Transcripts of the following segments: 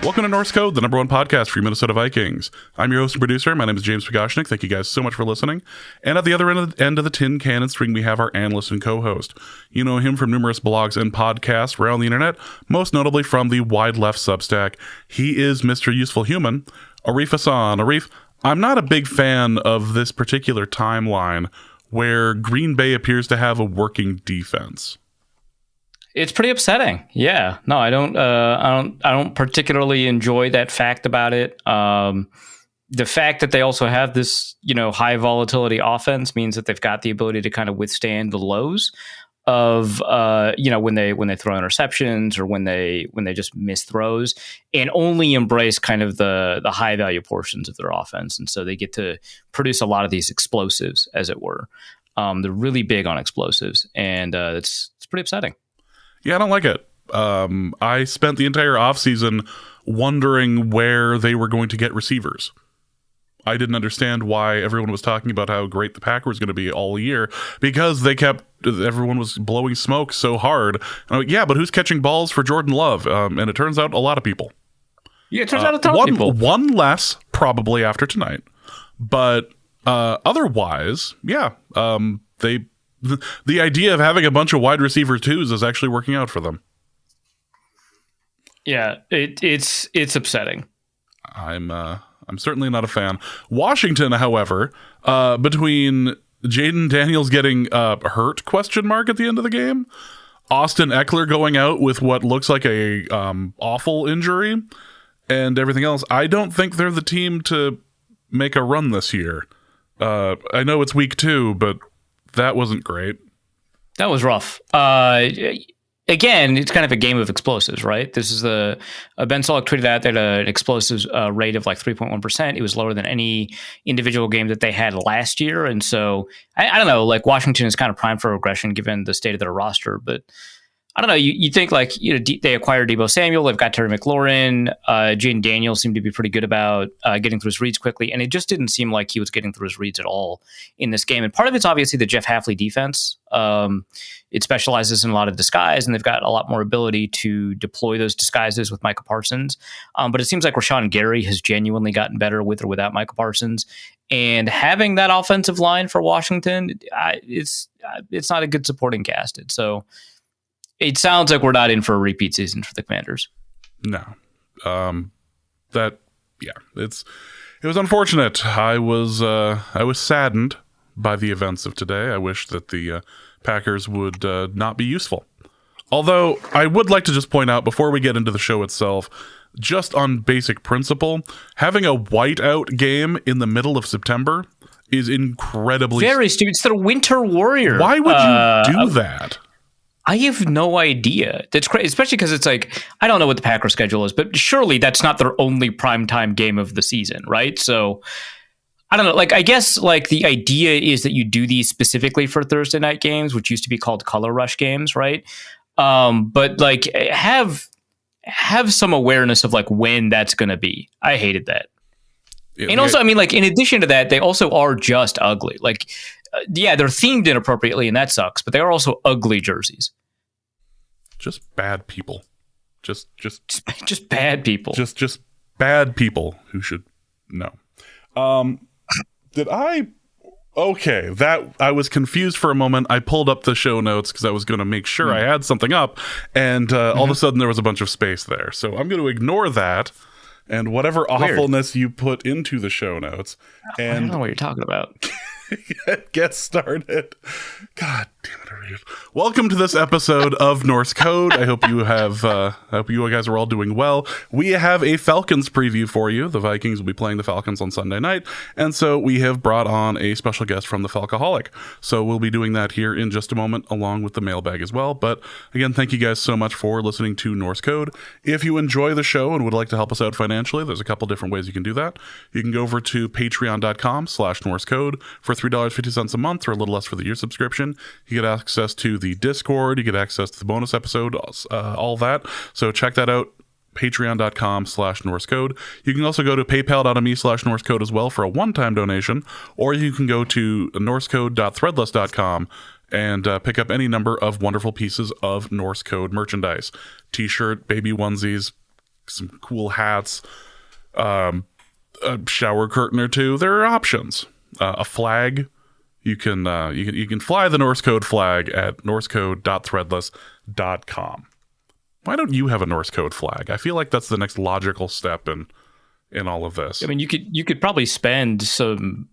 Welcome to Norse Code, the number one podcast for your Minnesota Vikings. I'm your host and producer. My name is James Pagoshnik. Thank you guys so much for listening. And at the other end of the tin cannon string, we have our analyst and co-host. You know him from numerous blogs and podcasts around the internet, most notably from the Wide Left Substack. He is Mr. Useful Human, Arif Hassan. Arif, I'm not a big fan of this particular timeline where Green Bay appears to have a working defense. It's pretty upsetting. Yeah. No, I don't particularly enjoy that fact about it. The fact that they also have this, high volatility offense means that they've got the ability to kind of withstand the lows of, when they throw interceptions or when they just miss throws, and only embrace kind of the high value portions of their offense. And so they get to produce a lot of these explosives, as it were. They're really big on explosives, and it's pretty upsetting. Yeah, I don't like it. I spent the entire offseason wondering where they were going to get receivers. I didn't understand why everyone was talking about how great the Packers was going to be all year, because everyone was blowing smoke so hard. And I'm like, yeah, but who's catching balls for Jordan Love? And it turns out a lot of people. Yeah, it turns out a ton of people. One less, probably after tonight. But otherwise, yeah, the idea of having a bunch of wide receiver twos is actually working out for them. Yeah, it's upsetting. I'm certainly not a fan. Washington, however, between Jaden Daniels getting hurt (?) at the end of the game, Austin Eckler going out with what looks like a awful injury, and everything else, I don't think they're the team to make a run this year. I know it's week 2, but that wasn't great. That was rough. Again, it's kind of a game of explosives, right? This is Ben Solak tweeted out that an explosives rate of like 3.1%. It was lower than any individual game that they had last year. And so I don't know, like Washington is kind of primed for regression given the state of their roster, but I don't know. You think like, they acquired Deebo Samuel. They've got Terry McLaurin. Jaden Daniels seemed to be pretty good about getting through his reads quickly. And it just didn't seem like he was getting through his reads at all in this game. And part of it's obviously the Jeff Hafley defense. It specializes in a lot of disguise, and they've got a lot more ability to deploy those disguises with Micah Parsons. But it seems like Rashawn Gary has genuinely gotten better with or without Micah Parsons. And having that offensive line for Washington, it's not a good supporting cast. So it sounds like we're not in for a repeat season for the Commanders. No. It was unfortunate. I was saddened by the events of today. I wish that the Packers would not be useful. Although I would like to just point out before we get into the show itself, just on basic principle, having a whiteout game in the middle of September is incredibly very stupid. It's the Winter Warrior. Why would you do that? I have no idea. That's crazy, especially because it's like, I don't know what the Packers schedule is, but surely that's not their only primetime game of the season, right? So I don't know. Like, I guess like the idea is that you do these specifically for Thursday night games, which used to be called color rush games, right? But like have some awareness of like when that's going to be. I hated that. Yeah, and also, I mean, like in addition to that, they also are just ugly. Like, yeah, they're themed inappropriately, and that sucks. But they are also ugly jerseys. Just bad people. Just bad people. Just bad people who should know. Okay, that I was confused for a moment. I pulled up the show notes because I was going to make sure I had something up, and all of a sudden there was a bunch of space there. So I'm going to ignore that and whatever awfulness you put into the show notes. And I don't know what you're talking about. Get started. God damn it, Arif. Welcome to this episode of Norse Code. I hope you guys are all doing well. We have a Falcons preview for you. The Vikings will be playing the Falcons on Sunday night, and so we have brought on a special guest from the Falcoholic. So we'll be doing that here in just a moment, along with the mailbag as well. But again, thank you guys so much for listening to Norse Code. If you enjoy the show and would like to help us out financially, there's a couple different ways you can do that. You can go over to patreon.com/NorseCode for $3.50 a month, or a little less for the year subscription. You get access to the Discord, you get access to the bonus episode, all that. So check that out, patreon.com/NorseCode. You can also go to paypal.me/NorseCode as well for a one-time donation, or you can go to norsecode.threadless.com and pick up any number of wonderful pieces of Norse Code merchandise. T-shirt, baby onesies, some cool hats, a shower curtain or two, there are options. A flag. You can fly the Norse Code flag at norsecode.threadless.com. Why don't you have a Norse Code flag? I feel like that's the next logical step in all of this. I mean, you could probably spend some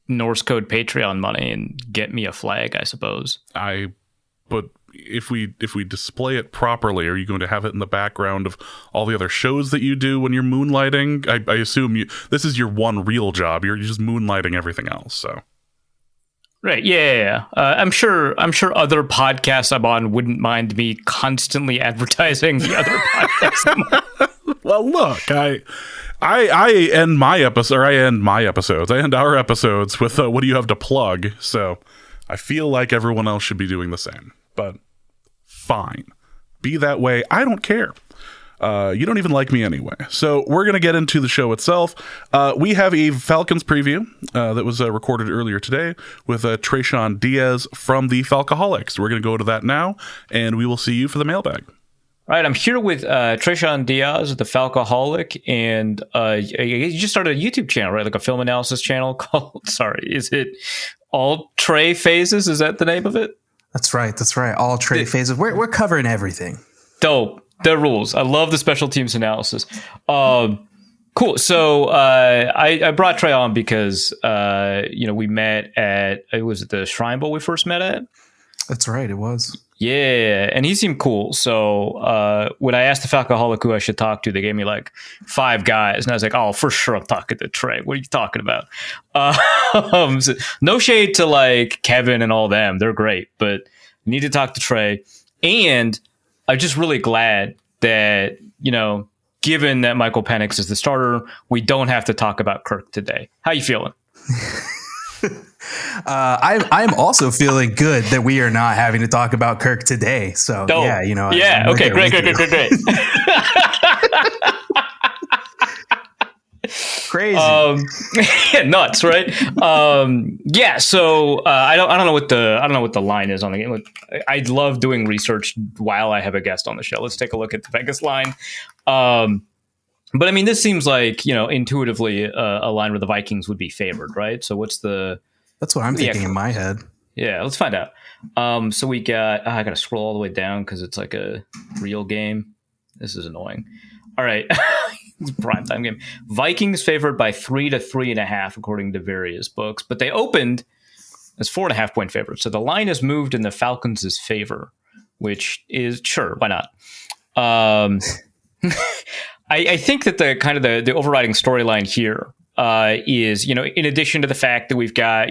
Norse Code Patreon money and get me a flag, I suppose. But if we display it properly, are you going to have it in the background of all the other shows that you do when you're moonlighting? I assume this is your one real job. You're just moonlighting everything else. So. Right. Yeah. I'm sure other podcasts I'm on wouldn't mind me constantly advertising the other podcasts I'm on. Well, look, I end our episodes with what do you have to plug? So I feel like everyone else should be doing the same. But fine. Be that way. I don't care. You don't even like me anyway. So we're going to get into the show itself. We have a Falcons preview that was recorded earlier today with Tre'Shon Diaz from the Falcoholic. So we're going to go to that now, and we will see you for the mailbag. All right, I'm here with Tre'Shon Diaz, the Falcoholic, and you just started a YouTube channel, right? Like a film analysis channel called, is it All Trey Phases? Is that the name of it? That's right. All Trey Phases. We're covering everything. Dope. The rules. I love the special teams analysis. Cool. So I brought Trey on because we met at, was it the Shrine Bowl we first met at? That's right. It was. Yeah, and he seemed cool. So when I asked the Falcoholic who I should talk to, they gave me like 5 guys, and I was like, "Oh, for sure, I'm talking to Trey. What are you talking about?" So no shade to like Kevin and all them; they're great, but I need to talk to Trey. And I'm just really glad that given that Michael Penix is the starter, we don't have to talk about Kirk today. How you feeling? I'm also feeling good that we are not having to talk about Kirk today. So Dope. Yeah. Okay. Great. Crazy. Nuts, right? Yeah. So I don't know what the line is on the game. I love doing research while I have a guest on the show. Let's take a look at the Vegas line. But I mean, this seems like intuitively a line where the Vikings would be favored, right? So that's what I'm thinking in my head. Yeah, let's find out. So we got. I got to scroll all the way down because it's like a real game. This is annoying. All right. It's a primetime game. Vikings favored by 3 to 3.5, according to various books, but they opened as 4.5 point favorites. So the line has moved in the Falcons' favor, which is sure, why not? I think that the kind of the overriding storyline here is, in addition to the fact that we've got,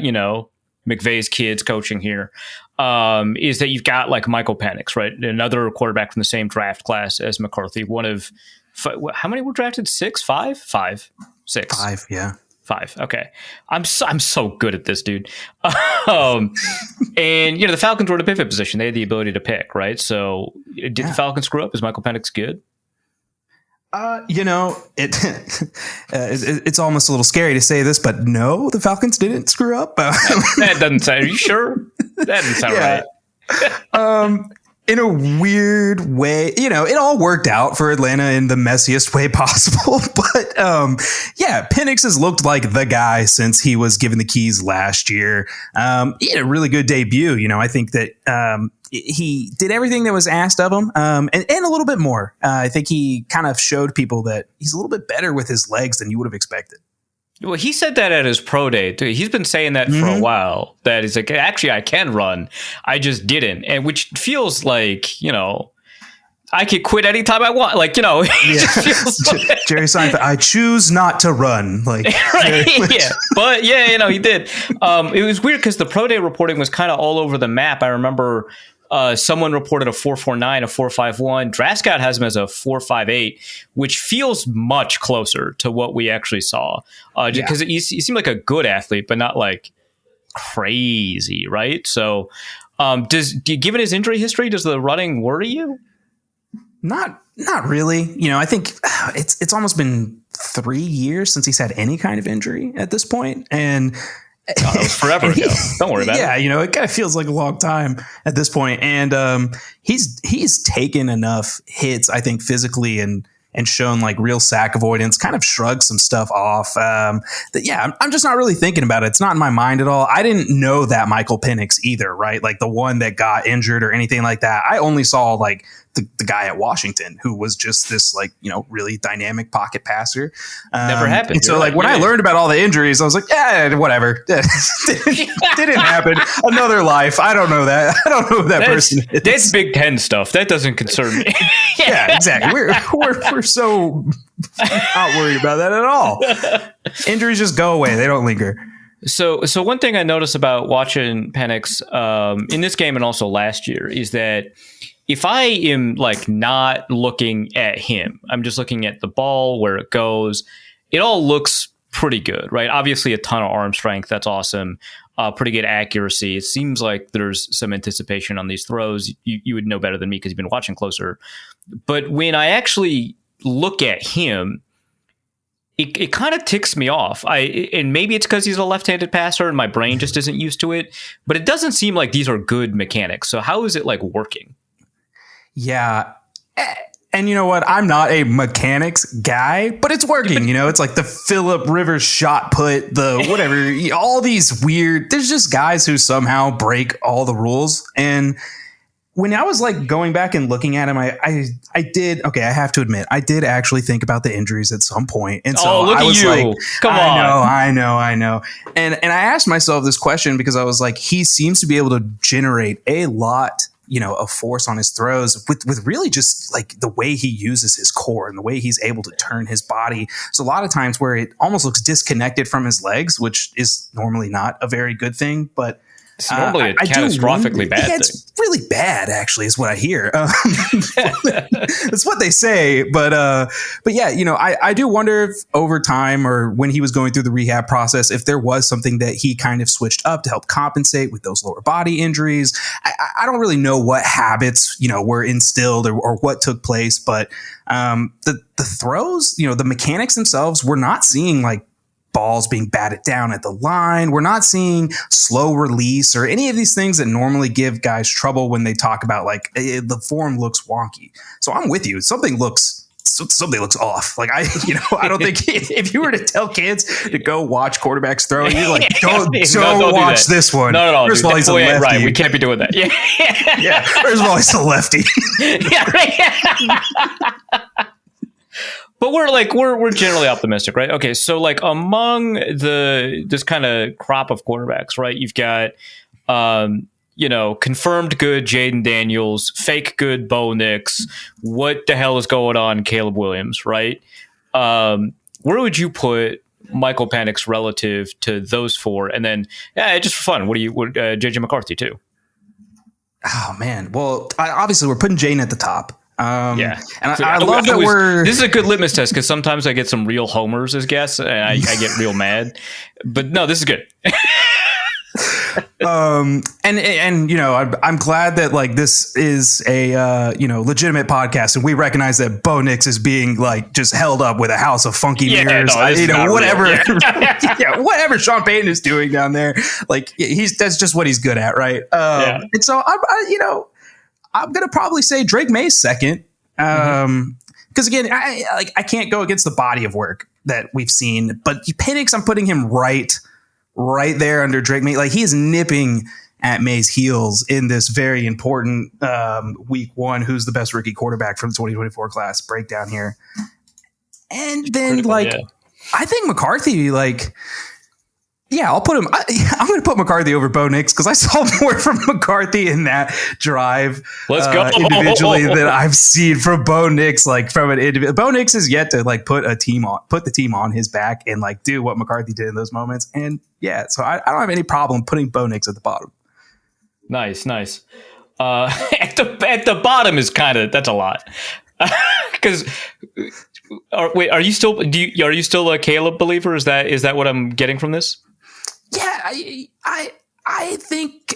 McVay's kids coaching here, is that you've got like Michael Penix, right? Another quarterback from the same draft class as McCarthy, one of how many were drafted? 6, 5, 5, 6, 5. Yeah. 5. Okay. I'm so good at this, dude. And the Falcons were in a pivot position. They had the ability to pick, right? So did the Falcons screw up? Is Michael Penix good? It's almost a little scary to say this, but no, the Falcons didn't screw up. That doesn't sound. Are you sure? That doesn't sound right. In a weird way, it all worked out for Atlanta in the messiest way possible. But Penix has looked like the guy since he was given the keys last year. He had a really good debut. I think that he did everything that was asked of him, and a little bit more. I think he kind of showed people that he's a little bit better with his legs than you would have expected. Well, he said that at his pro day too. He's been saying that for a while, that he's like, actually, I can run. I just didn't. And which feels like, I could quit anytime I want. Like, it just feels like Jerry Seinfeld, I choose not to run. Like, right? Yeah. But yeah, he did. It was weird because the pro day reporting was kind of all over the map. I remember someone reported a 4.49, a 4.51. Draft Scout has him as a 4.58, which feels much closer to what we actually saw. Because he seemed like a good athlete, but not like crazy, right? So, given his injury history, does the running worry you? Not really. I think it's almost been 3 years since he's had any kind of injury at this point, and. That was forever ago. Don't worry about it. It kind of feels like a long time at this point. And he's taken enough hits, I think, physically and and shown like real sack avoidance, kind of shrugged some stuff off. I'm just not really thinking about it. It's not in my mind at all. I didn't know that Michael Penix either, right? Like the one that got injured or anything like that. I only saw like the guy at Washington who was just this like, really dynamic pocket passer. Never happened. And so like when I learned about all the injuries, I was like, yeah, whatever. Didn't happen. Another life. I don't know that. I don't know who that person is. That's Big Ten stuff. That doesn't concern me. Yeah, exactly. We're so not worried about that at all. Injuries just go away. They don't linger. So one thing I noticed about watching Penix in this game and also last year is that if I am like not looking at him, I'm just looking at the ball, where it goes, it all looks pretty good, right? Obviously a ton of arm strength. That's awesome. Pretty good accuracy. It seems like there's some anticipation on these throws. You would know better than me because you've been watching closer. But when I actually look at him, it kind of ticks me off. And maybe it's because he's a left-handed passer and my brain just isn't used to it. But it doesn't seem like these are good mechanics. So how is it like working? Yeah. And you know what? I'm not a mechanics guy, but it's working. It's like the Phillip Rivers shot put, the whatever, all these weird, there's just guys who somehow break all the rules. And when I was like going back and looking at him, I did. Okay, I have to admit, I did actually think about the injuries at some point. And so look I was at you. like, Come on. I know. And I asked myself this question because I was like, he seems to be able to generate a lot of force on his throws with really just like the way he uses his core and the way he's able to turn his body. So a lot of times where it almost looks disconnected from his legs, which is normally not a very good thing, but it's normally a catastrophically bad thing. It's really bad, actually, is what I hear. That's what they say. But yeah, I do wonder if over time or when he was going through the rehab process, if there was something that he kind of switched up to help compensate with those lower body injuries. I don't really know what habits, were instilled or what took place. But the throws, the mechanics themselves, we're not seeing like balls being batted down at the line. We're not seeing slow release or any of these things that normally give guys trouble when they talk about like the form looks wonky. So I'm with you. Something looks off. Like I don't think if you were to tell kids to go watch quarterbacks throw, you're like, don't watch this one. No. First of all, he's a lefty. Right. We can't be doing that. Yeah. First of all, he's a lefty. Yeah. Right. But we're generally optimistic, right? Okay, so like among this kind of crop of quarterbacks, right? You've got confirmed good Jaden Daniels, fake good Bo Nix. What the hell is going on, Caleb Williams, right? Where would you put Michael Penix relative to those four? And then, just for fun, what JJ McCarthy too? Oh man, well, obviously we're putting Jaden at the top. And I love that this is a good litmus test because sometimes I get some real homers as guests and I get real mad, but no, this is good. I'm glad that like this is a legitimate podcast and we recognize that Bo Nix is being like just held up with a house of funky mirrors, whatever. Whatever Sean Payton is doing down there, like that's just what he's good at, right? And so I'm going to probably say Drake May's second. Because again, I can't go against the body of work that we've seen, but Penix, I'm putting him right there under Drake May. Like he is nipping at May's heels in this very important week one. Who's the best rookie quarterback from the 2024 class breakdown here? And then I think McCarthy, I'll put him. I'm going to put McCarthy over Bo Nix because I saw more from McCarthy in that drive. Let's go individually than I've seen from Bo Nix. Like from an individual, Bo Nix is yet to like put the team on his back and like do what McCarthy did in those moments. And so I don't have any problem putting Bo Nix at the bottom. Nice. At the bottom is that's a lot because. Are you still a Caleb believer? Is that what I'm getting from this? Yeah, I think.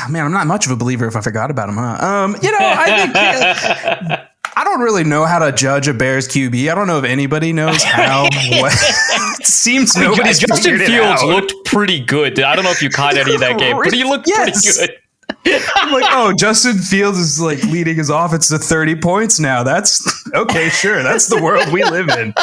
Man, I'm not much of a believer if I forgot about him, huh? I think I don't really know how to judge a Bears QB. I don't know if anybody knows how. It seems nobody's Justin figured it Fields out. looked pretty good. I don't know if you caught any of that game, but he looked pretty good. I'm like, oh, Justin Fields is like leading his offense to 30 points now. That's okay, sure. That's the world we live in.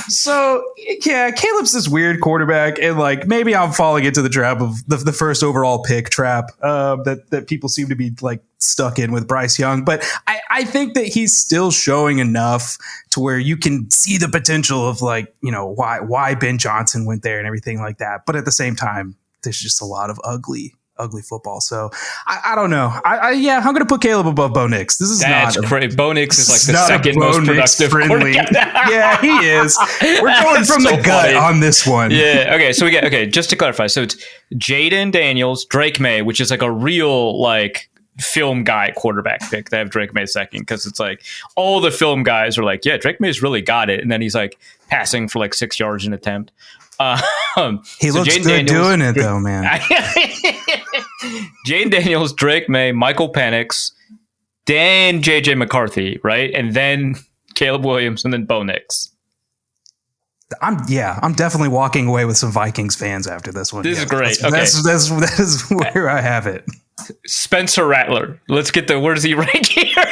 So yeah, Caleb's this weird quarterback, and like maybe I'm falling into the trap of the first overall pick trap that people seem to be like stuck in with Bryce Young. But I think that he's still showing enough to where you can see the potential of like, you know, why Ben Johnson went there and everything like that. But at the same time, there's just a lot of ugly football. So I don't know. I'm going to put Caleb above Bo Nix. This is That's great. Bo Nix is like the not second most productive quarterback. Yeah, he is. We're going from the gut on this one. Yeah. Okay. So just to clarify. So it's Jaden Daniels, Drake May, which is like a real like film guy quarterback pick. They have Drake May second because it's like all the film guys are like, yeah, Drake May's really got it. And then he's like passing for like 6 yards an attempt. He looks Jane good Daniels, doing it though, man. Jane Daniels, Drake May, Michael Penix, then JJ McCarthy, right? And then Caleb Williams and then Bo Nix. I'm definitely walking away with some Vikings fans after this one. This is great. That is where I have it. Spencer Rattler. Let's get where does he rank here?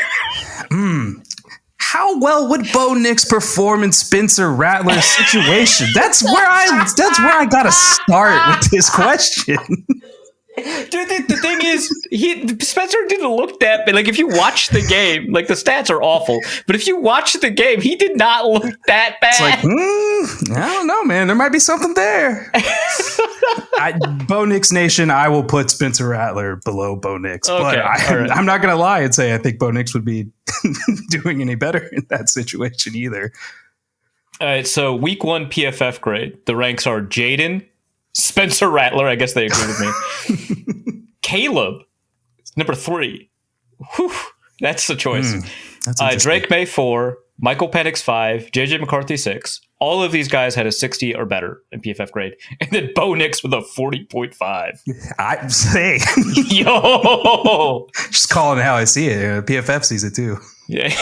How well would Bo Nix perform in Spencer Rattler's situation? That's where I gotta start with this question. Dude, the thing is, Spencer didn't look that bad. Like, if you watch the game, like, the stats are awful. But if you watch the game, he did not look that bad. It's like, I don't know, man. There might be something there. Bo Nix Nation, I will put Spencer Rattler below Bo Nix. Okay, but I'm not going to lie and say I think Bo Nix would be doing any better in that situation either. All right, so week 1 PFF grade. The ranks are Jaden, Spencer Rattler, I guess they agree with me. Caleb, number 3. Whew, that's the choice. Drake May 4, Michael Penix 5, JJ McCarthy 6. All of these guys had a 60 or better in PFF grade. And then Bo Nix with a 40.5. I say, yo, just calling it how I see it. PFF sees it too. Yeah.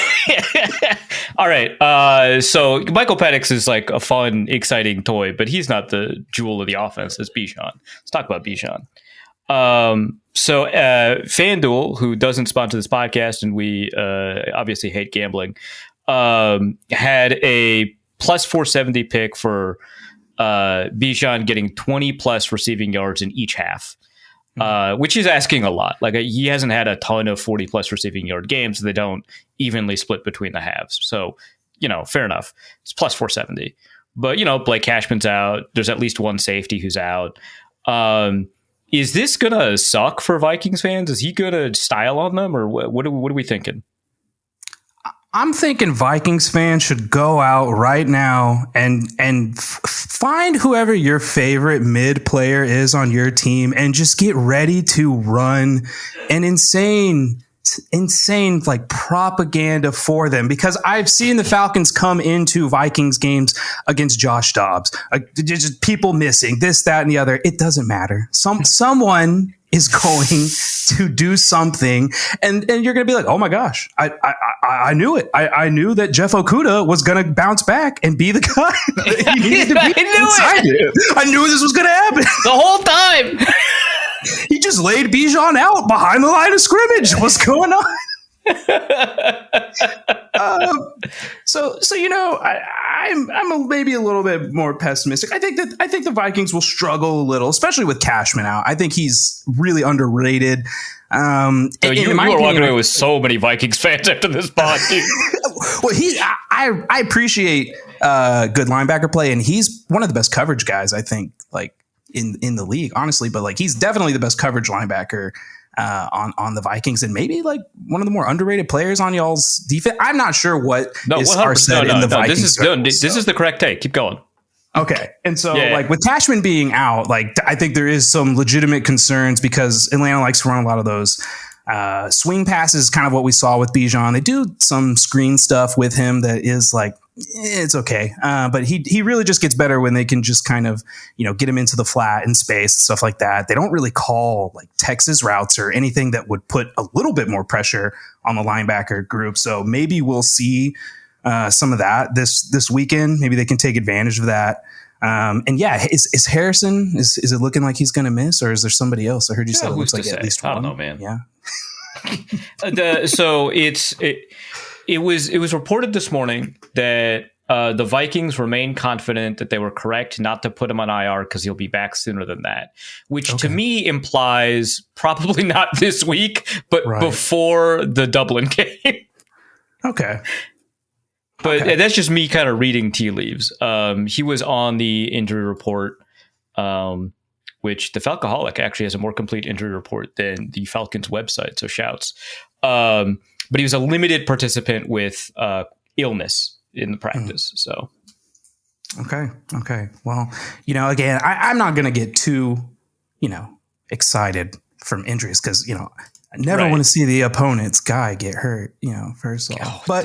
All right. So Michael Penix is like a fun, exciting toy, but he's not the jewel of the offense. It's Bijan. Let's talk about Bijan. So FanDuel, who doesn't sponsor this podcast, and we obviously hate gambling, had a plus 470 pick for Bijan getting 20 plus receiving yards in each half. Which is asking a lot. Like, he hasn't had a ton of 40 plus receiving yard games. They don't evenly split between the halves. So, fair enough. It's plus 470. But, Blake Cashman's out. There's at least one safety who's out. Is this going to suck for Vikings fans? Is he going to style on them? Or what are we thinking? I'm thinking Vikings fans should go out right now and find whoever your favorite mid player is on your team and just get ready to run an insane like propaganda for them, because I've seen the Falcons come into Vikings games against Josh Dobbs, just people missing this, that, and the other. It doesn't matter. Someone is going to do something, and you're going to be like, oh my gosh, I knew it. I knew that Jeff Okudah was going to bounce back and be the guy. He needed to be inside it. I knew this was going to happen the whole time. He just laid Bijan out behind the line of scrimmage. What's going on? I'm maybe a little bit more pessimistic. I think the Vikings will struggle a little, especially with Cashman out. I think he's really underrated. You are walking away with so many Vikings fans after this pod, dude. Well, I appreciate good linebacker play, and he's one of the best coverage guys, I think, like in the league, honestly. But like, he's definitely the best coverage linebacker on the Vikings, and maybe like one of the more underrated players on y'all's defense. I'm not sure what are said in the Vikings. This is the correct take. Keep going. Okay. And so like with Cashman being out, like I think there is some legitimate concerns because Atlanta likes to run a lot of those swing passes, kind of what we saw with Bijan. They do some screen stuff with him that is like, it's okay. But he really just gets better when they can just kind of, get him into the flat and space and stuff like that. They don't really call like Texas routes or anything that would put a little bit more pressure on the linebacker group. So maybe we'll see some of that this weekend. Maybe they can take advantage of that. And yeah, is Harrison, is it looking like he's going to miss, or is there somebody else? I heard you said it looks like at least one. I don't know, man. Yeah. So it was reported this morning that the Vikings remain confident that they were correct not to put him on IR because he'll be back sooner than that, which to me implies probably not this week, but before the Dublin game. Okay. But that's just me kind of reading tea leaves. He was on the injury report, which the Falcoholic actually has a more complete injury report than the Falcons website. So shouts. But he was a limited participant with illness in the practice. So. Okay. Well, again, I'm not going to get too, excited from injuries because, I never want to see the opponent's guy get hurt, first off. Oh, but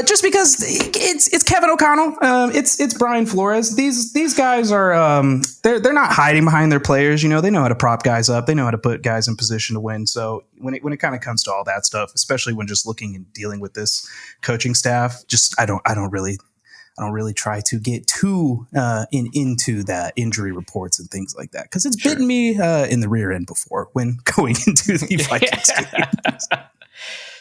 just because it's Kevin O'Connell, it's Brian Flores. These guys are they're not hiding behind their players. They know how to prop guys up. They know how to put guys in position to win. So when it kind of comes to all that stuff, especially when just looking and dealing with this coaching staff, I don't really try to get too into that injury reports and things like that because it's bitten me in the rear end before when going into the Vikings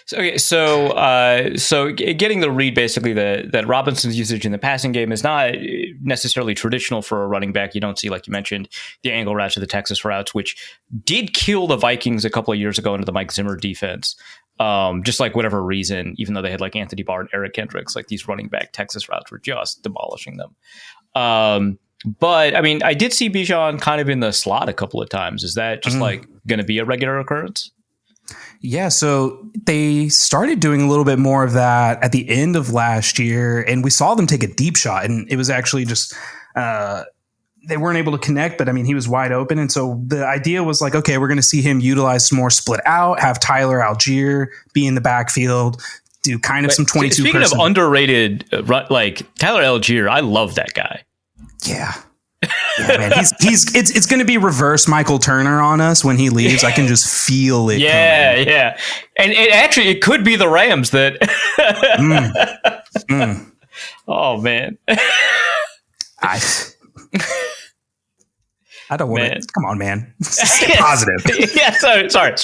game. So getting the read basically that Robinson's usage in the passing game is not necessarily traditional for a running back. You don't see, like you mentioned, the angle routes or the Texas routes, which did kill the Vikings a couple of years ago into the Mike Zimmer defense. Just like whatever reason, even though they had like Anthony Barr and Eric Kendricks, like these running back Texas routes were just demolishing them. But I mean, I did see Bijan kind of in the slot a couple of times. Is that just like going to be a regular occurrence? Yeah, so they started doing a little bit more of that at the end of last year, and we saw them take a deep shot, and it was actually just they weren't able to connect, but I mean, he was wide open. And so the idea was like, okay, we're going to see him utilize some more split out, have Tyler Algier be in the backfield, do kind of some 22. Speaking of underrated, like Tyler Algier, I love that guy. Yeah. Yeah, man, it's going to be reverse Michael Turner on us when he leaves. I can just feel it. Yeah. And it could be the Rams that. Oh man. I don't want to. Come on, man. Stay positive. Yeah, sorry.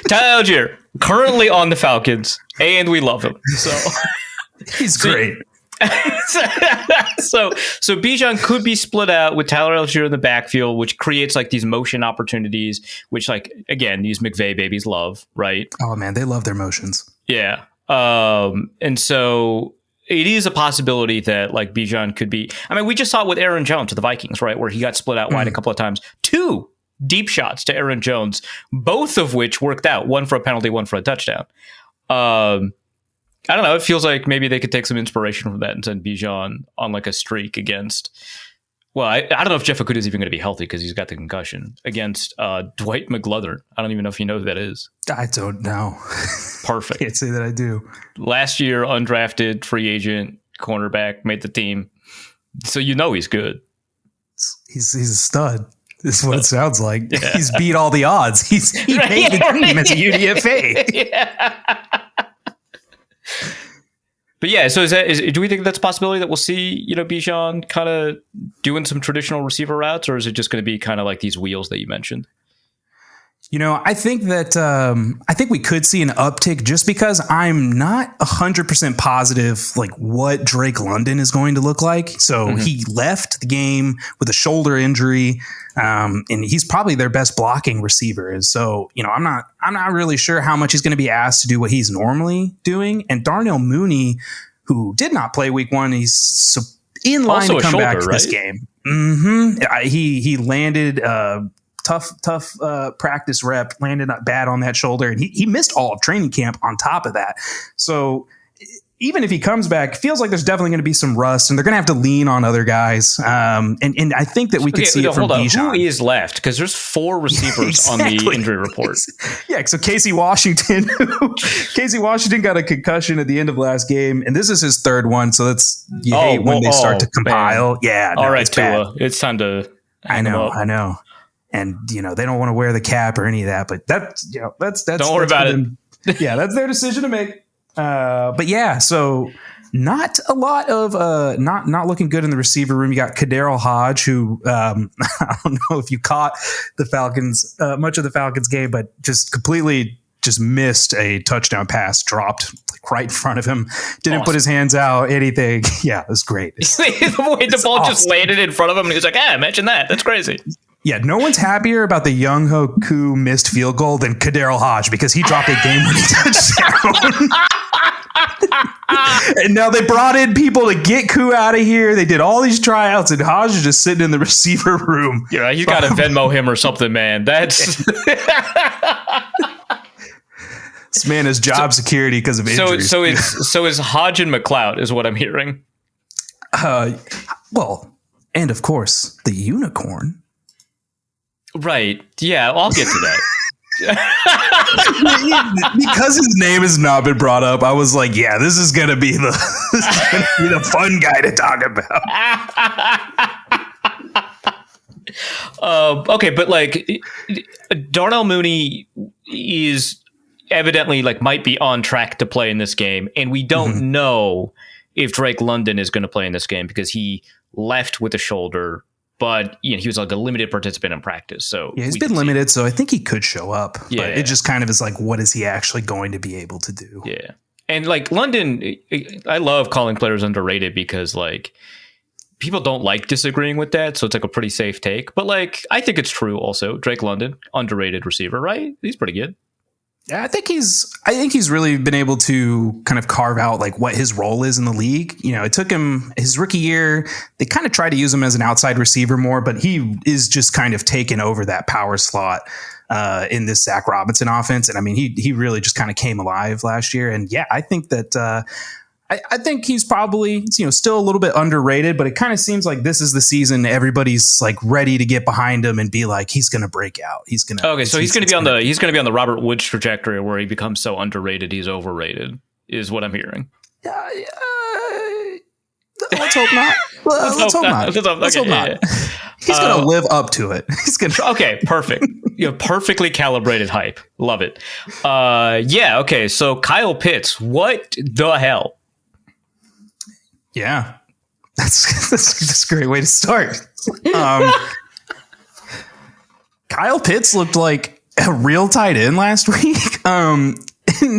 Tyler Algier, currently on the Falcons, and we love him. So he's great. So Bijan could be split out with Tyler Algier in the backfield, which creates like these motion opportunities, which like again these McVay babies love, right? Oh man, they love their motions. Yeah, and so. It is a possibility that like Bijan could be. I mean, we just saw it with Aaron Jones to the Vikings, right, where he got split out wide a couple of times. 2 deep shots to Aaron Jones, both of which worked out. One for a penalty, one for a touchdown. I don't know. It feels like maybe they could take some inspiration from that and send Bijan on like a streak against. Well, I don't know if Jeff Okudah is even going to be healthy because he's got the concussion against Dwight McGlothern. I don't even know if you know who that is. I don't know. Perfect. Can't say that I do. Last year, undrafted free agent cornerback, made the team. So he's good. He's a stud. This is what it sounds like. Yeah. He's beat all the odds. He made the team as a UDFA. Yeah. But yeah, so do we think that's a possibility that we'll see, Bijan kind of doing some traditional receiver routes, or is it just going to be kind of like these wheels that you mentioned? I think that we could see an uptick just because I'm not 100% positive like what Drake London is going to look like. So he left the game with a shoulder injury, and he's probably their best blocking receiver. And so, I'm not really sure how much he's going to be asked to do what he's normally doing. And Darnell Mooney, who did not play week 1, he's in line also to come shoulder, back to this game. He landed tough practice rep, landed not bad on that shoulder, and he missed all of training camp on top of that. So even if he comes back, it feels like there's definitely going to be some rust, and they're going to have to lean on other guys. And I think that we could see it from Bijan. Who is left? Because there's 4 receivers on the injury report. Yeah, so Casey Washington got a concussion at the end of last game, and this is his 3rd one. So that's hate when they start to compile. Man. Yeah, all right, Tua, it's time to. I know. And they don't want to wear the cap or any of that, but that's don't worry about it. Yeah, that's their decision to make. But yeah, so not a lot of not looking good in the receiver room. You got Kaderil Hodge, who I don't know if you caught the Falcons much of the Falcons game, but just completely just missed a touchdown pass, dropped like right in front of him. Didn't put his hands out, anything. Yeah, it was great. The way the ball awesome. just landed in front of him, and he was like, imagine that. That's crazy. Yeah, no one's happier about the Young Hoku missed field goal than Kaderil Hodge because he dropped a game-winning touchdown. And now they brought in people to get Koo out of here. They did all these tryouts, and Hodge is just sitting in the receiver room. Yeah, you got to Venmo him or something, man. That's this man has job security because of injuries. So it's Hodge and McLeod is what I'm hearing. Well, and of course the unicorn. Right. Yeah, I'll get to that. Because his name has not been brought up, I was like, yeah, this is gonna be the fun guy to talk about. Okay, but like Darnell Mooney is evidently like might be on track to play in this game, and we don't know if Drake London is going to play in this game because he left with a shoulder. But he was like a limited participant in practice. So yeah, he's been limited, so I think he could show up. Yeah. But it just kind of is like, what is he actually going to be able to do? Yeah. And like London, I love calling players underrated because like people don't like disagreeing with that. So it's like a pretty safe take. But like I think it's true also. Drake London, underrated receiver, right? He's pretty good. Yeah, I think he's really been able to kind of carve out like what his role is in the league. It took him his rookie year. They kind of tried to use him as an outside receiver more, but he is just kind of taken over that power slot in this Zach Robinson offense. And I mean, he really just kind of came alive last year. And yeah, I think that I think he's probably still a little bit underrated, but it kind of seems like this is the season everybody's like ready to get behind him and be like he's going to break out. He's going to he's going to be on the Robert Woods trajectory where he becomes so underrated he's overrated is what I'm hearing. Let's hope not. Let's hope not. Yeah. He's going to live up to it. He's going to. Okay, perfect. Perfectly calibrated hype. Love it. Yeah. Okay. So Kyle Pitts, what the hell? Yeah, that's a great way to start. Kyle Pitts looked like a real tight end last week. And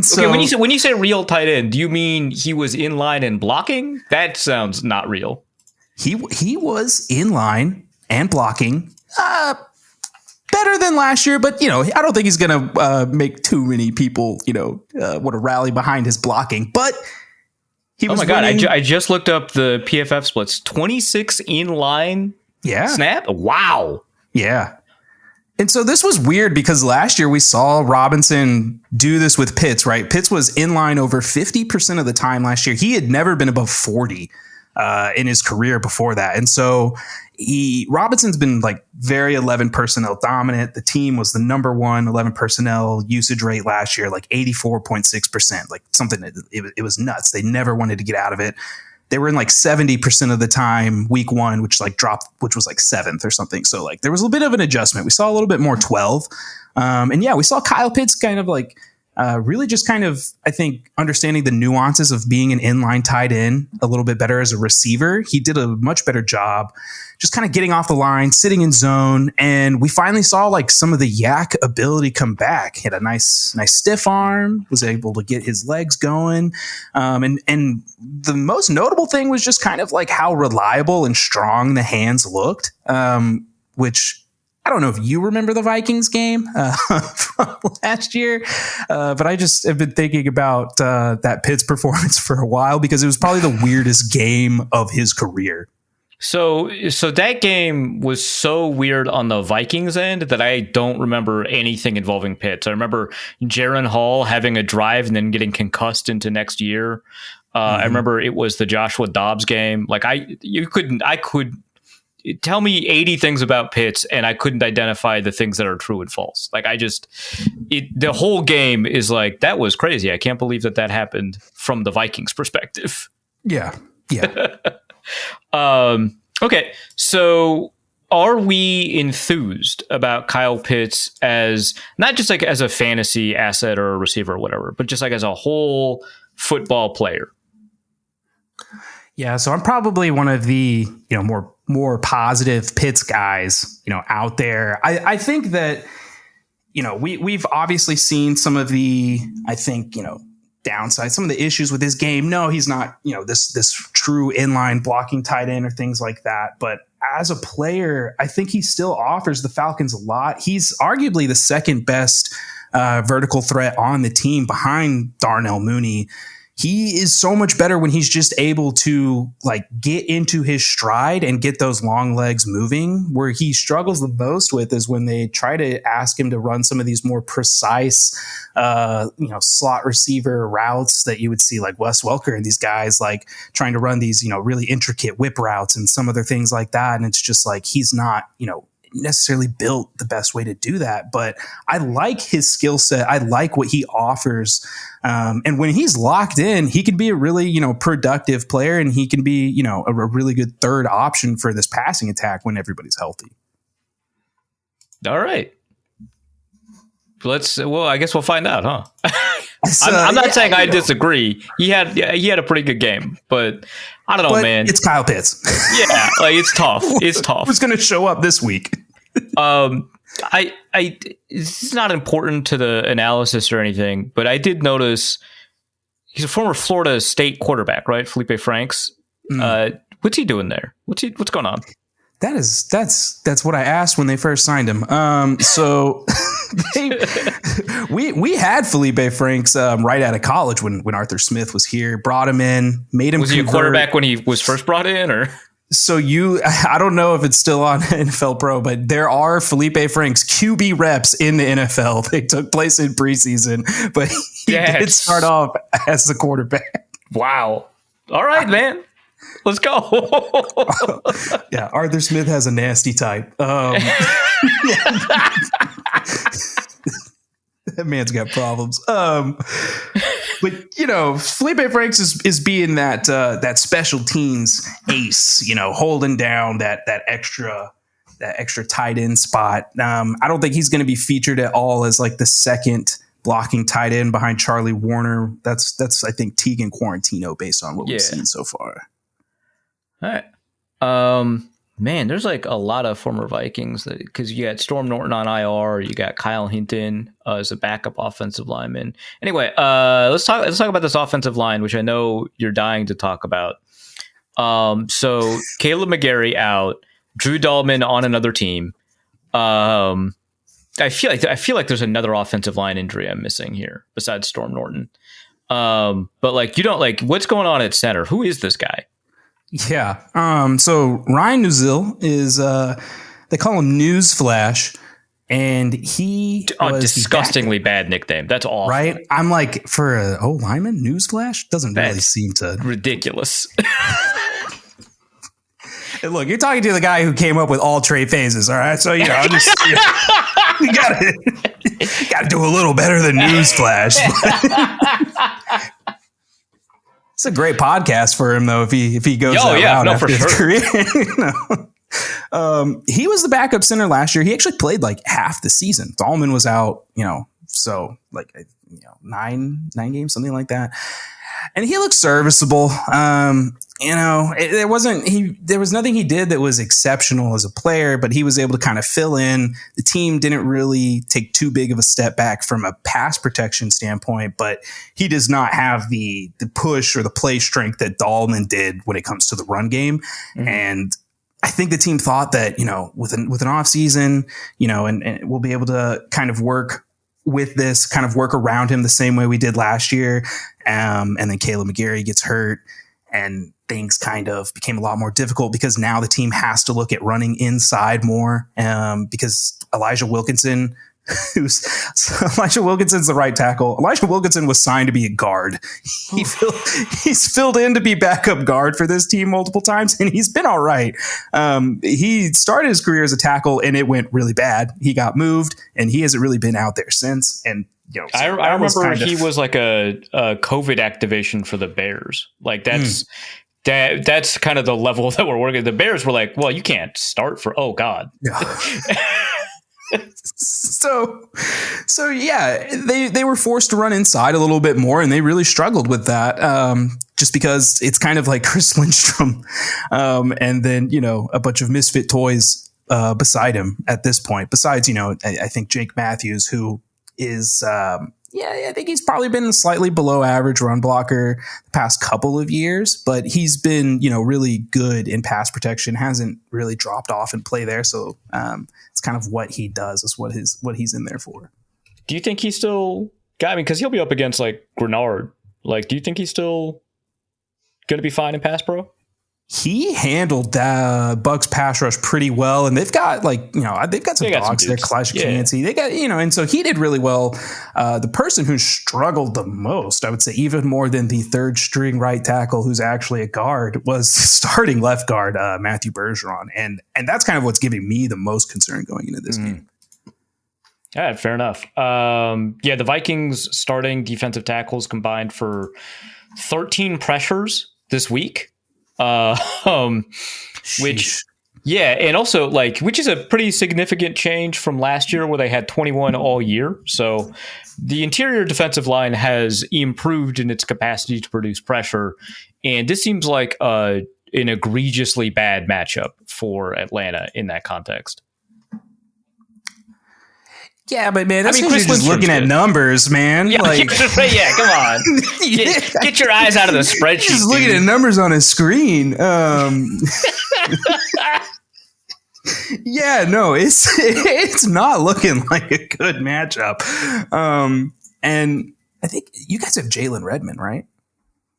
so okay, when you say real tight end, do you mean he was in line and blocking? That sounds not real. He was in line and blocking. Better than last year, but I don't think he's gonna make too many people want to rally behind his blocking, but. Oh my God! I just looked up the PFF splits. 26 in line. Yeah. Snap. Wow. Yeah. And so this was weird because last year we saw Robinson do this with Pitts, right? Pitts was in line over 50% of the time last year. He had never been above 40 in his career before that. And so Robinson's been like very 11 personnel dominant. The team was the number one 11 personnel usage rate last year, like 84.6%, like something that it was nuts. They never wanted to get out of it. They were in like 70% of the time week one, which was like seventh or something. So like there was a bit of an adjustment. We saw a little bit more 12. And yeah, we saw Kyle Pitts kind of like really just kind of, I think, understanding the nuances of being an inline tight end a little bit better as a receiver. He did a much better job just kind of getting off the line, sitting in zone. And we finally saw like some of the yak ability come back. He had a nice stiff arm, was able to get his legs going. And the most notable thing was just kind of like how reliable and strong the hands looked, which I don't know if you remember the Vikings game from last year, but I just have been thinking about that Pitts performance for a while because it was probably the weirdest game of his career. So that game was so weird on the Vikings end that I don't remember anything involving Pitts. I remember Jaron Hall having a drive and then getting concussed into next year. I remember it was the Joshua Dobbs game. Like I could tell me 80 things about Pitts and I couldn't identify the things that are true and false. Like the whole game is like, that was crazy. I can't believe that happened from the Vikings perspective. Yeah. Okay. So are we enthused about Kyle Pitts as not just like as a fantasy asset or a receiver or whatever, but just like as a whole football player? Yeah, so I'm probably one of the more positive Pitts guys out there. I think that we've obviously seen some of the downside, some of the issues with his game. No, he's not this true inline blocking tight end or things like that. But as a player, I think he still offers the Falcons a lot. He's arguably the second best vertical threat on the team behind Darnell Mooney. He is so much better when he's just able to get into his stride and get those long legs moving. Where he struggles the most with is when they try to ask him to run some of these more precise, slot receiver routes that you would see like Wes Welker and these guys trying to run these, really intricate whip routes and some other things like that. And it's just he's not, necessarily built the best way to do that, but I like his skill set. I like what he offers. And when he's locked in, he can be a really, productive player, and he can be, a really good third option for this passing attack when everybody's healthy. All right. I guess we'll find out, huh? I'm not saying I disagree. He had a pretty good game, but I don't know, man. It's Kyle Pitts. Yeah, it's tough. It's tough. Who's going to show up this week? This is not important to the analysis or anything, but I did notice he's a former Florida State quarterback, right? Felipe Franks. What's he doing there? What's going on? That's what I asked when they first signed him. So we had Felipe Franks right out of college when Arthur Smith was here. Brought him in, made him. Was he a quarterback when he was first brought in, or? So I don't know if it's still on NFL Pro, but there are Felipe Franks QB reps in the NFL. They took place in preseason, but he did start off as the quarterback. Wow! All right, man. Let's go. Yeah, Arthur Smith has a nasty type. That man's got problems. But Felipe Franks is being that special teams ace. Holding down that extra tight end spot. I don't think he's going to be featured at all as the second blocking tight end behind Charlie Warner. That's I think Teagan Quarantino based on what we've seen so far. All right. Man, there's a lot of former Vikings because you got Storm Norton on IR, you got Kyle Hinton as a backup offensive lineman. Anyway, let's talk about this offensive line, which I know you're dying to talk about. So Caleb McGarry out, Drew Dahlman on another team. I feel like there's another offensive line injury I'm missing here besides Storm Norton. But you don't what's going on at center? Who is this guy? Yeah. So Ryan Nuzil is, they call him Newsflash, and he was disgustingly bad nickname. That's awful. Right? I'm for a lineman, Newsflash doesn't really seem to ridiculous. Hey, look, you're talking to the guy who came up with all trade phases. All right. So, we gotta do a little better than Newsflash. It's a great podcast for him, though, if he goes out after his career. He was the backup center last year. He actually played half the season. Dahlman was out, so 9 games, something like that. And he looked serviceable. There was nothing he did that was exceptional as a player, but he was able to kind of fill in. The team didn't really take too big of a step back from a pass protection standpoint, but he does not have the push or the play strength that Dahlman did when it comes to the run game. Mm-hmm. And I think the team thought that, with an off season, and we'll be able to kind of work with this, kind of work around him the same way we did last year. And then Caleb McGarry gets hurt, and things kind of became a lot more difficult because now the team has to look at running inside more, because Elijah Wilkinson's the right tackle. Elijah Wilkinson was signed to be a guard. He's filled in to be backup guard for this team multiple times, and he's been all right. He started his career as a tackle, and it went really bad. He got moved, and he hasn't really been out there since. And I remember he was like a COVID activation for the Bears. That's kind of the level that we're working. The Bears were like, well, you can't start for, oh God. Yeah. So yeah, they were forced to run inside a little bit more, and they really struggled with that. just because it's kind of like Chris Lindstrom, and then a bunch of misfit toys beside him at this point. Besides, I think Jake Matthews, who is I think he's probably been slightly below average run blocker the past couple of years, but he's been, really good in pass protection, hasn't really dropped off in play there. So it's kind of what he does is what he's in there for. Do you think he's still got me? Because he'll be up against like Grenard. Like, do you think he's still going to be fine in pass pro? He handled Bucks pass rush pretty well, and they've got they've got some dogs there, Clash Cansey. They got and so he did really well. The person who struggled the most, I would say, even more than the third string right tackle, who's actually a guard, was starting left guard Matthew Bergeron, and that's kind of what's giving me the most concern going into this game. All right, fair enough. The Vikings starting defensive tackles combined for 13 pressures this week. Which and also which is a pretty significant change from last year where they had 21 all year. So the interior defensive line has improved in its capacity to produce pressure, and this seems like an egregiously bad matchup for Atlanta in that context. Yeah, but man, that's Chris just looking at numbers, man. Yeah, come on. Get your eyes out of the spreadsheet. Just looking at numbers on a screen. It's not looking like a good matchup. And I think you guys have Jalen Redmond, right?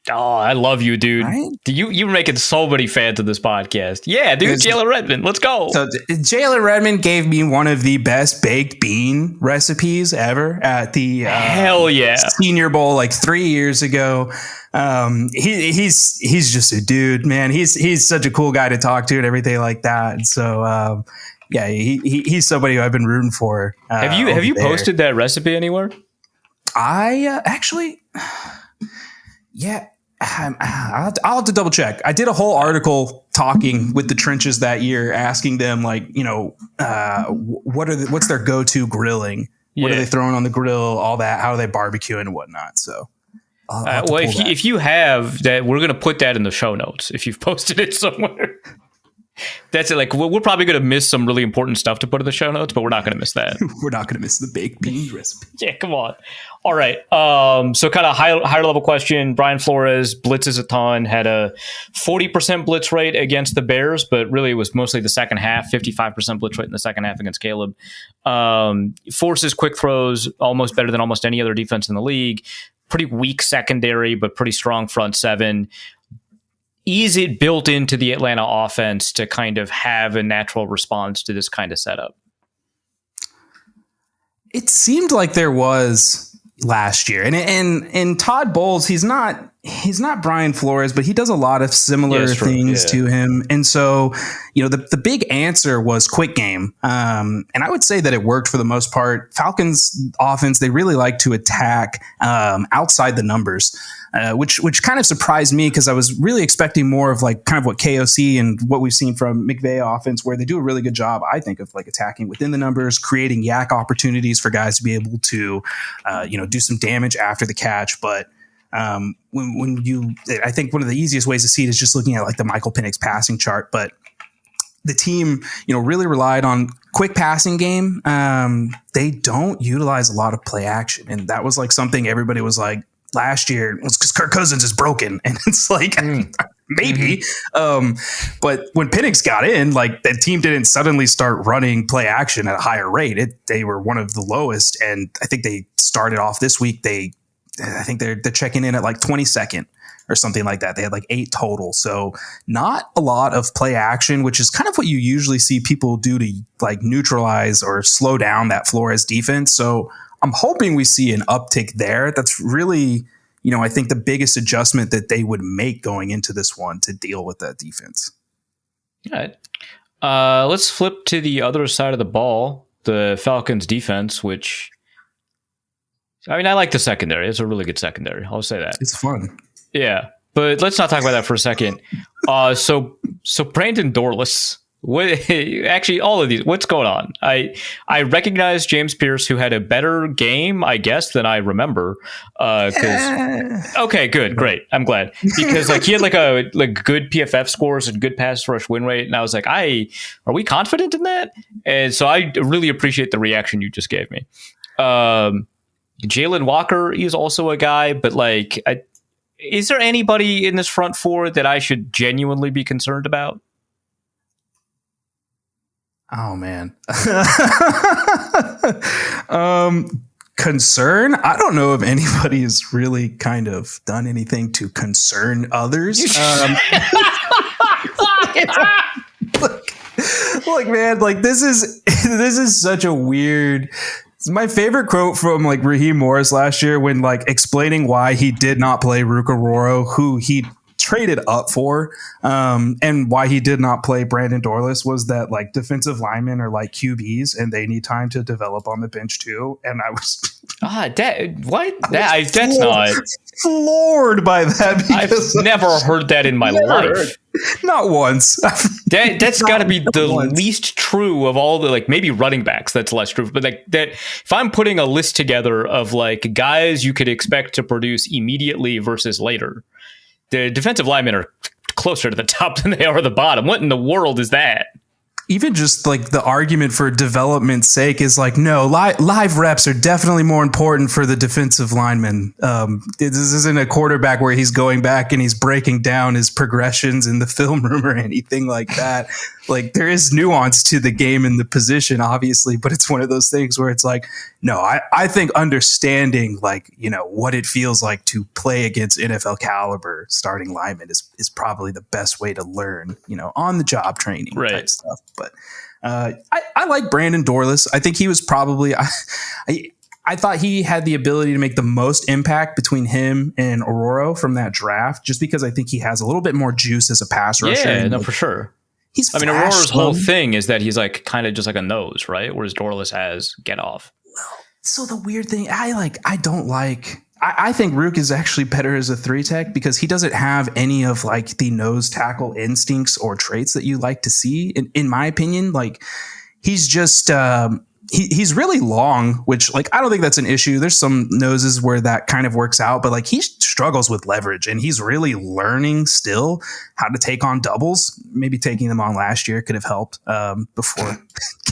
Oh, I love you, dude. Right? You're making so many fans of this podcast. Yeah, dude, Jalen Redmond. Let's go. So Jalen Redmond gave me one of the best baked bean recipes ever at the hell yeah Senior Bowl like 3 years ago. He's just a dude, man. He's such a cool guy to talk to and everything like that. So he's somebody who I've been rooting for. Have you posted that recipe anywhere? I actually, yeah. I'll have to double check. I did a whole article talking with the trenches that year, asking them what's their go-to grilling? What are they throwing on the grill? All that, how are they barbecuing and whatnot? So, if you have that, we're going to put that in the show notes. If you've posted it somewhere, that's it. Like we're probably going to miss some really important stuff to put in the show notes, but we're not going to miss that. We're not going to miss the baked beans recipe. Yeah, come on. All right. So kind of higher level question. Brian Flores blitzes a ton, had a 40% blitz rate against the Bears, but really it was mostly the second half, 55% blitz rate in the second half against Caleb. Forces quick throws almost better than almost any other defense in the league. Pretty weak secondary, but pretty strong front seven. Is it built into the Atlanta offense to kind of have a natural response to this kind of setup? It seemed like there was last year, and Todd Bowles, he's not Brian Flores, but he does a lot of similar things to him. And so, the big answer was quick game. And I would say that it worked for the most part. Falcons offense, they really like to attack outside the numbers, which kind of surprised me because I was really expecting more of kind of what KOC and what we've seen from McVay offense, where they do a really good job, I think, of attacking within the numbers, creating yak opportunities for guys to be able to, do some damage after the catch. But I think one of the easiest ways to see it is just looking at the Michael Penix passing chart. But the team, really relied on quick passing game. They don't utilize a lot of play action. And that was something everybody was last year was because Kirk Cousins is broken. And it's maybe. But when Penix got in, the team didn't suddenly start running play action at a higher rate. They were one of the lowest. And I think they started off this week. I think they're checking in at 22nd or something like that. They had 8 total. So not a lot of play action, which is kind of what you usually see people do to neutralize or slow down that Flores defense. So I'm hoping we see an uptick there. That's really, I think the biggest adjustment that they would make going into this one to deal with that defense. All right. Let's flip to the other side of the ball, the Falcons defense, which, I like the secondary. It's a really good secondary. I'll say that. It's fun. Yeah. But let's not talk about that for a second. So Brandon Dorless, What actually all of these? What's going on? I recognize James Pierce, who had a better game, I guess, than I remember. Okay, good, great. I'm glad because like he had like good PFF scores and good pass rush win rate, and I was like, are we confident in that? And so I really appreciate the reaction you just gave me. Jalen Walker is also a guy, but like, is there anybody in this front four that I should genuinely be concerned about? Oh man. Concern? I don't know if anybody's really kind of done anything to concern others. Look, man, like this is such a weird. It's my favorite quote from like Raheem Morris last year when like explaining why he did not play Rukaroro, who he traded up for, and why he did not play Brandon Dorlus was that like defensive linemen are like QBs and they need time to develop on the bench too. And I was that's not floored by that. I've never heard that in my life. Not once. That's got to be the least true of all the like maybe running backs. That's less true, but like that. If I'm putting a list together of like guys you could expect to produce immediately versus later, the defensive linemen are closer to the top than they are the bottom. What in the world is that? Even just like the argument for development's sake is like, no, live reps are definitely more important for the defensive lineman. This isn't a quarterback where he's going back and he's breaking down his progressions in the film room or anything like that. Like there is nuance to the game and the position, obviously, but it's one of those things where it's like, no, I think understanding like, you know, what it feels like to play against NFL caliber starting linemen is probably the best way to learn, you know, on the job training type stuff. But I like Brandon Dorlus. I think he was probably I thought he had the ability to make the most impact between him and Aurora from that draft, just because I think he has a little bit more juice as a pass rusher. Yeah, no, for sure. Aurora's whole thing is that he's like kind of just like a nose, right? Whereas Dorlus has get off. Well, so the weird thing, I think Rook is actually better as a 3-tech because he doesn't have any of like the nose tackle instincts or traits that you like to see. In my opinion, like he's just he's really long, which like I don't think that's an issue. There's some noses where that kind of works out, but like he struggles with leverage and he's really learning still how to take on doubles. Maybe taking them on last year could have helped before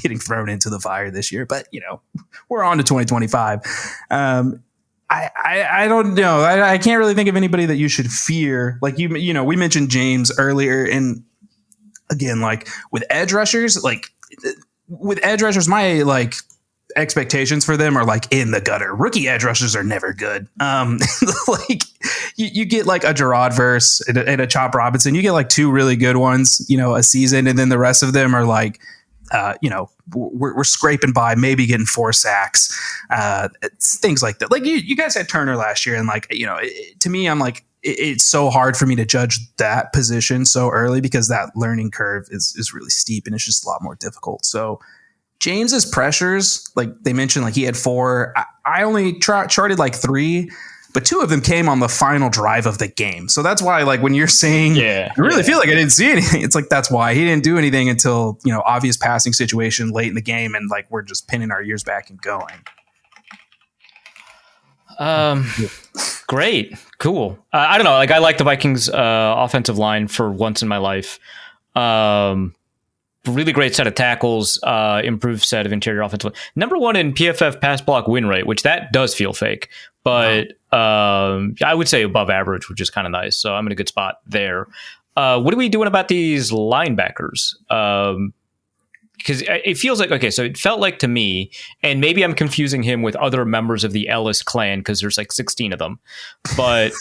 getting thrown into the fire this year. But you know, we're on to 2025. I don't know. I can't really think of anybody that you should fear. Like you know, we mentioned James earlier, and again, like with edge rushers, my like expectations for them are like in the gutter. Rookie edge rushers are never good. Like you get like a Gerard Verse and a Chop Robinson. You get like two really good ones, you know, a season, and then the rest of them are like, you know, we're scraping by, maybe getting 4 sacks, it's things like that. Like you guys had Turner last year, and like, you know, to me, I'm like, it's so hard for me to judge that position so early because that learning curve is really steep and it's just a lot more difficult. So James's pressures, like they mentioned, like he had 4. I only charted like 3. But 2 of them came on the final drive of the game. So that's why, like, when you're saying, I really feel like I didn't see anything, it's like, that's why he didn't do anything until, you know, obvious passing situation late in the game. And like, we're just pinning our ears back and going. Great. Cool. I don't know. Like, I like the Vikings offensive line for once in my life. Really great set of tackles, improved set of interior offensive. Number 1 in PFF pass block win rate, which that does feel fake, but I would say above average, which is kind of nice. So I'm in a good spot there. What are we doing about these linebackers? Because it feels like, okay, so it felt like to me, and maybe I'm confusing him with other members of the Ellis clan because there's like 16 of them, but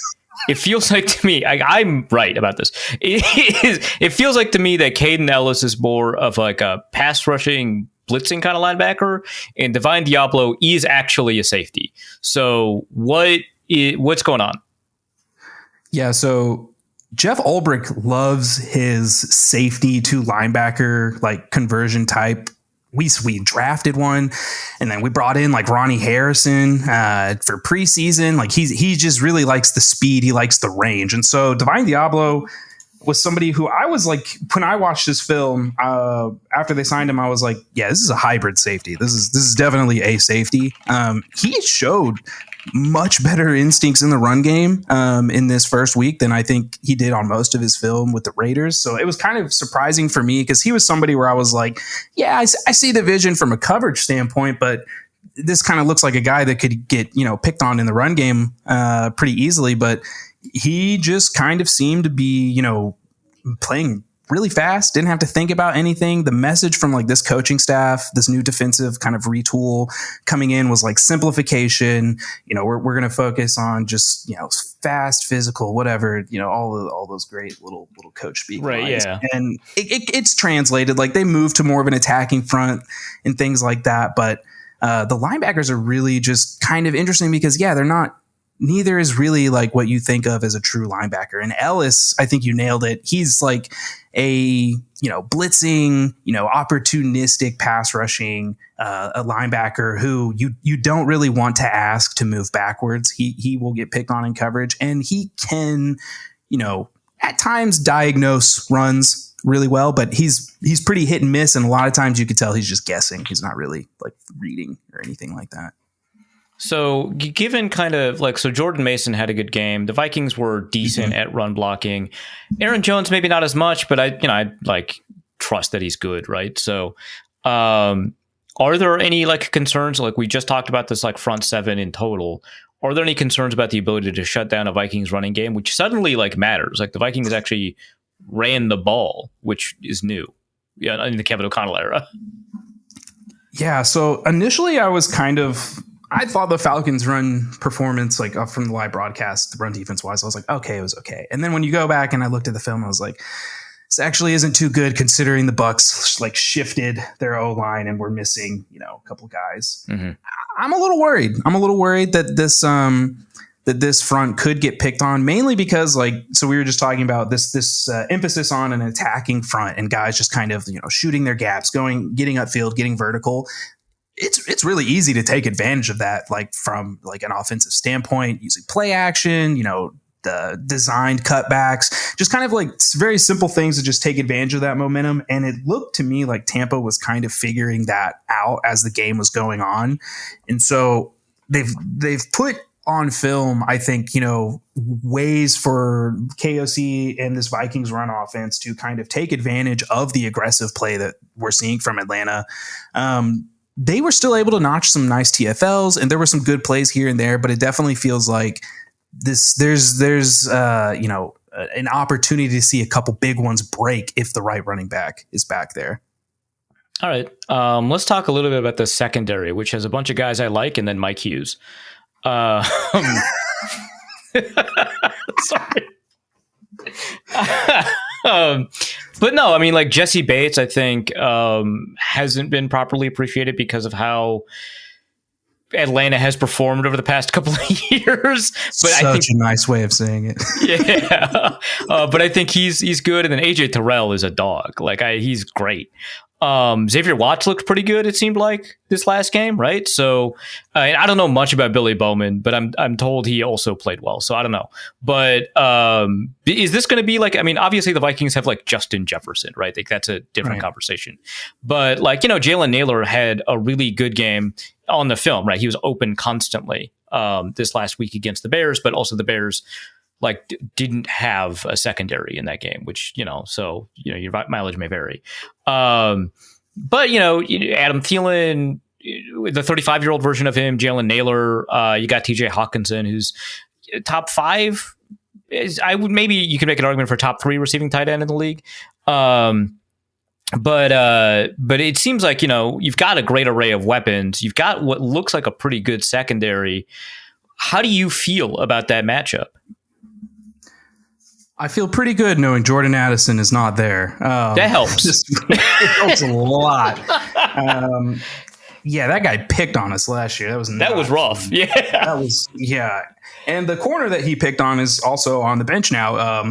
it feels like to me, I'm right about this. It feels like to me that Caden Ellis is more of like a pass rushing, blitzing kind of linebacker, and Divine Diablo is actually a safety. So what's going on? Yeah, so Jeff Ulbrich loves his safety to linebacker like conversion type. We drafted one, and then we brought in like Ronnie Harrison for preseason. Like he just really likes the speed. He likes the range. And so Divine Diablo, was somebody who I was like, when I watched this film, after they signed him, I was like, yeah, this is a hybrid safety. This is definitely a safety. He showed much better instincts in the run game in this first week than I think he did on most of his film with the Raiders. So it was kind of surprising for me because he was somebody where I was like, yeah, I see the vision from a coverage standpoint, but this kind of looks like a guy that could get, picked on in the run game pretty easily. But he just kind of seemed to be, playing really fast, didn't have to think about anything. The message from like this coaching staff, this new defensive kind of retool coming in was like simplification. We're going to focus on just, fast, physical, whatever, all those great little coach speak right, lines. yeah. And it's translated, like they moved to more of an attacking front and things like that. But the linebackers are really just kind of interesting because, neither is really like what you think of as a true linebacker. And Ellis, I think you nailed it. He's like a, blitzing, opportunistic pass rushing, a linebacker who you don't really want to ask to move backwards. He will get picked on in coverage, and he can, at times diagnose runs really well, but he's pretty hit and miss. And a lot of times you could tell he's just guessing. He's not really like reading or anything like that. So given kind of like, so Jordan Mason had a good game. The Vikings were decent at run blocking. Aaron Jones, maybe not as much, but I like trust that he's good. Right. So, are there any like concerns? Like we just talked about this, like front seven in total. Are there any concerns about the ability to shut down a Vikings running game, which suddenly like matters? Like the Vikings actually ran the ball, which is new. Yeah. In the Kevin O'Connell era. Yeah. So initially I thought the Falcons' run performance, like from the live broadcast, the run defense wise, I was like, okay, it was okay. And then when you go back and I looked at the film, I was like, this actually isn't too good considering the Bucs like shifted their O-line and we're missing, a couple guys. Mm-hmm. I'm a little worried that this front could get picked on, mainly because so we were just talking about this emphasis on an attacking front and guys just kind of, shooting their gaps, getting upfield, getting vertical. It's really easy to take advantage of that, like from like an offensive standpoint, using play action, the designed cutbacks, just kind of like very simple things to just take advantage of that momentum. And it looked to me like Tampa was kind of figuring that out as the game was going on. And so they've put on film, I think, ways for KOC and this Vikings run offense to kind of take advantage of the aggressive play that we're seeing from Atlanta. They were still able to notch some nice TFLs, and there were some good plays here and there, but it definitely feels like there's an opportunity to see a couple big ones break if the right running back is back there. All right. Let's talk a little bit about the secondary, which has a bunch of guys I like, and then Mike Hughes. Sorry. But no, I mean, like Jesse Bates, I think hasn't been properly appreciated because of how Atlanta has performed over the past couple of years. But I think a nice way of saying it. Yeah, but I think he's good, and then AJ Terrell is a dog. Like he's great. Xavier Watts looked pretty good, it seemed like, this last game, right? So I don't know much about Billy Bowman, but I'm told he also played well. So I don't know. But is this going to be like, I mean, obviously the Vikings have like Justin Jefferson, right? Like that's a different conversation. But like, Jalen Naylor had a really good game on the film, right? He was open constantly this last week against the Bears, but also the Bears didn't have a secondary in that game, which, so, your mileage may vary. But, Adam Thielen, the 35-year-old version of him, Jalen Naylor, you got TJ Hawkinson, who's top 5. Maybe you could make an argument for top 3 receiving tight end in the league. But it seems like, you've got a great array of weapons. You've got what looks like a pretty good secondary. How do you feel about that matchup? I feel pretty good knowing Jordan Addison is not there. That helps. It helps a lot. Yeah, that guy picked on us last year. That was rough. Yeah. And the corner that he picked on is also on the bench now.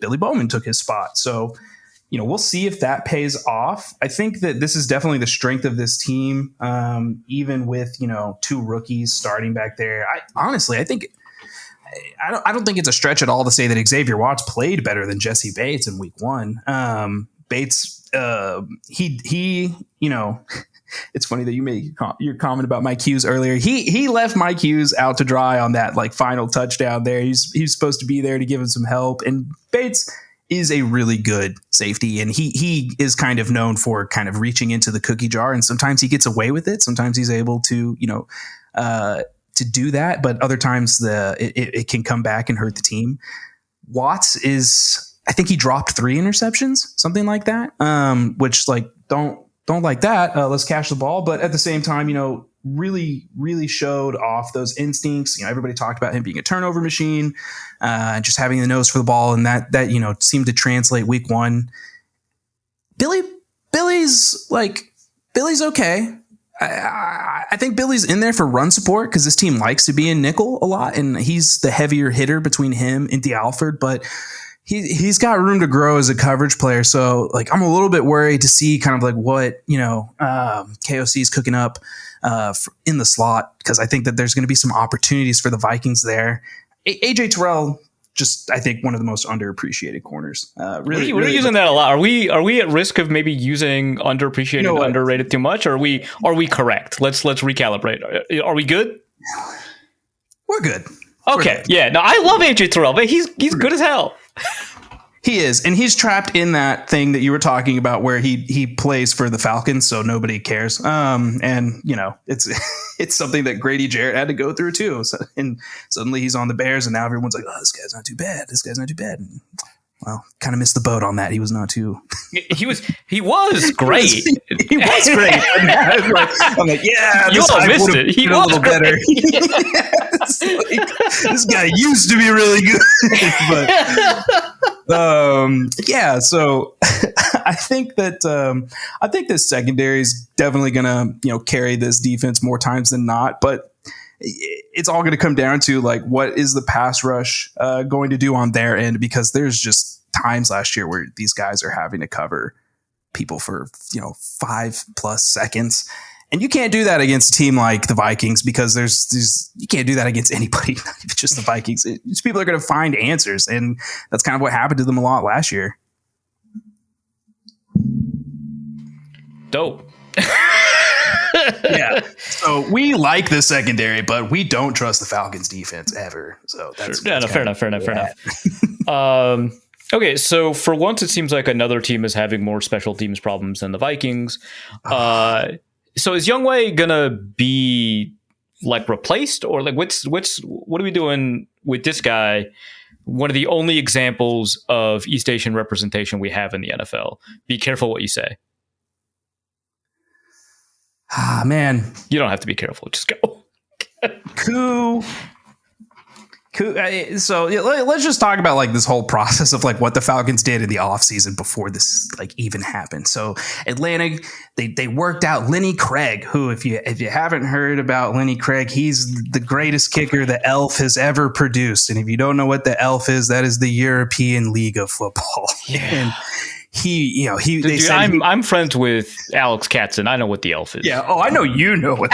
Billy Bowman took his spot. So, we'll see if that pays off. I think that this is definitely the strength of this team, even with, 2 rookies starting back there. I think I don't think it's a stretch at all to say that Xavier Watts played better than Jesse Bates in week 1. Bates, he it's funny that you made your comment about Mike Hughes earlier. He left Mike Hughes out to dry on that like final touchdown there. He's supposed to be there to give him some help. And Bates is a really good safety, and he is kind of known for kind of reaching into the cookie jar, and sometimes he gets away with it. Sometimes he's able to, to do that, but other times it can come back and hurt the team. Watts I think he dropped 3 interceptions, something like that. Which like don't like that. Let's catch the ball. But at the same time, really, really showed off those instincts. Everybody talked about him being a turnover machine, and just having the nose for the ball. And that seemed to translate week 1. Billy's okay. I think Billy's in there for run support because this team likes to be in nickel a lot. And he's the heavier hitter between him and DeAlford, but he's got room to grow as a coverage player. So like, I'm a little bit worried to see kind of like what, KOC is cooking up in the slot, because I think that there's going to be some opportunities for the Vikings there. AJ Terrell, just I think one of the most underappreciated corners. Really, we're using that a lot. Are we at risk of maybe using underappreciated, underrated too much? Or are we correct? Let's recalibrate. Are we good? We're good. Okay. Yeah. No, I love AJ Terrell, but he's good as hell. He is, and he's trapped in that thing that you were talking about where he plays for the Falcons, so nobody cares. And it's something that Grady Jarrett had to go through too. So, and suddenly he's on the Bears, and now everyone's like, "Oh, this guy's not too bad. This guy's not too bad." And, well, kind of missed the boat on that. He was not too. He was great. he was great. I'm like, yeah, you all missed it. He was a little better. This guy used to be really good, but yeah. So I think this secondary is definitely gonna carry this defense more times than not, but it's all going to come down to like, what is the pass rush going to do on their end? Because there's just times last year where these guys are having to cover people for 5+ seconds, and you can't do that against a team like the Vikings, because you can't do that against anybody, not even just the Vikings. These people are going to find answers, and that's kind of what happened to them a lot last year. Dope. Yeah. So we like the secondary, but we don't trust the Falcons defense ever. So that's fair enough. Okay, so for once, it seems like another team is having more special teams problems than the Vikings. So is Youngway gonna be like replaced, or like what are we doing with this guy? One of the only examples of East Asian representation we have in the NFL. Be careful what you say. Ah, man. You don't have to be careful. Just go. Cool. So let's just talk about like this whole process of like what the Falcons did in the offseason before this like even happened. So Atlanta, they worked out Lenny Craig, who if you haven't heard about Lenny Craig, he's the greatest kicker the Elf has ever produced. And if you don't know what the Elf is, that is the European League of Football. Yeah. And I'm friends with Alex Katzen. I know what the Elf is. Yeah. Oh, I know you know what.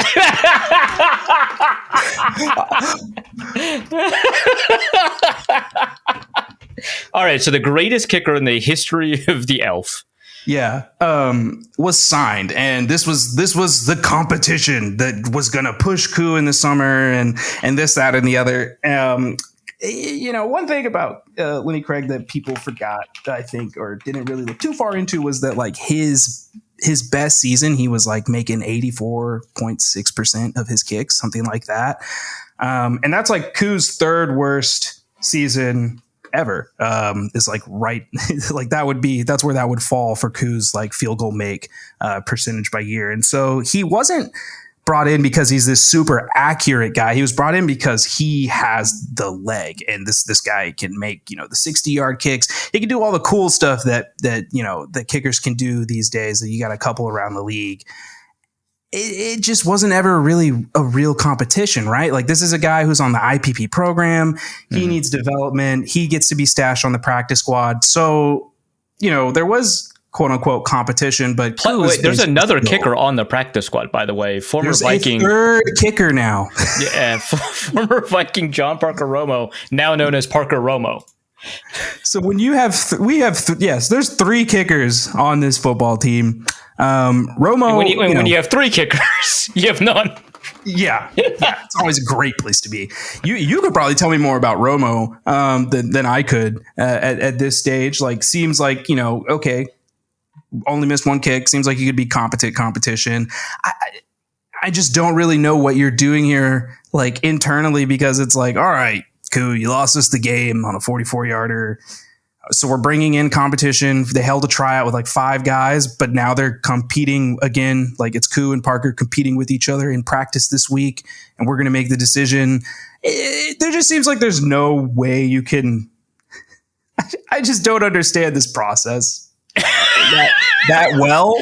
All right. So the greatest kicker in the history of the Elf. Yeah. Was signed, and this was the competition that was going to push Koo in the summer, and this, that, and the other. One thing about Lenny Craig that people forgot, I think, or didn't really look too far into, was that like his best season, he was like making 84.6% of his kicks, something like that. And that's like Koo's third worst season ever. Is like right, like that's where that would fall for Koo's like field goal make percentage by year. And so he wasn't brought in because he's this super accurate guy. He was brought in because he has the leg, and this guy can make, the 60-yard kicks. He can do all the cool stuff that kickers can do these days, that you got a couple around the league. It just wasn't ever really a real competition, right? Like, this is a guy who's on the IPP program. He needs development. He gets to be stashed on the practice squad. So, there was quote unquote competition. But wait, there's another kicker on the practice squad, by the way. Former Viking, a third kicker now. Yeah, former Viking John Parker Romo, now known as Parker Romo. So when you have, yes, there's 3 kickers on this football team. Romo, when you have 3 kickers, you have none. Yeah, it's always a great place to be. You could probably tell me more about Romo than I could at this stage. Like, seems like, okay, only missed 1 kick. Seems like you could be competent competition. I just don't really know what you're doing here, like internally, because it's like, all right, cool, you lost us the game on a 44-yarder. So we're bringing in competition. They held a tryout with like 5 guys, but now they're competing again. Like, it's Koo and Parker competing with each other in practice this week, and we're going to make the decision. There just seems like there's no way you can. I just don't understand this process that well.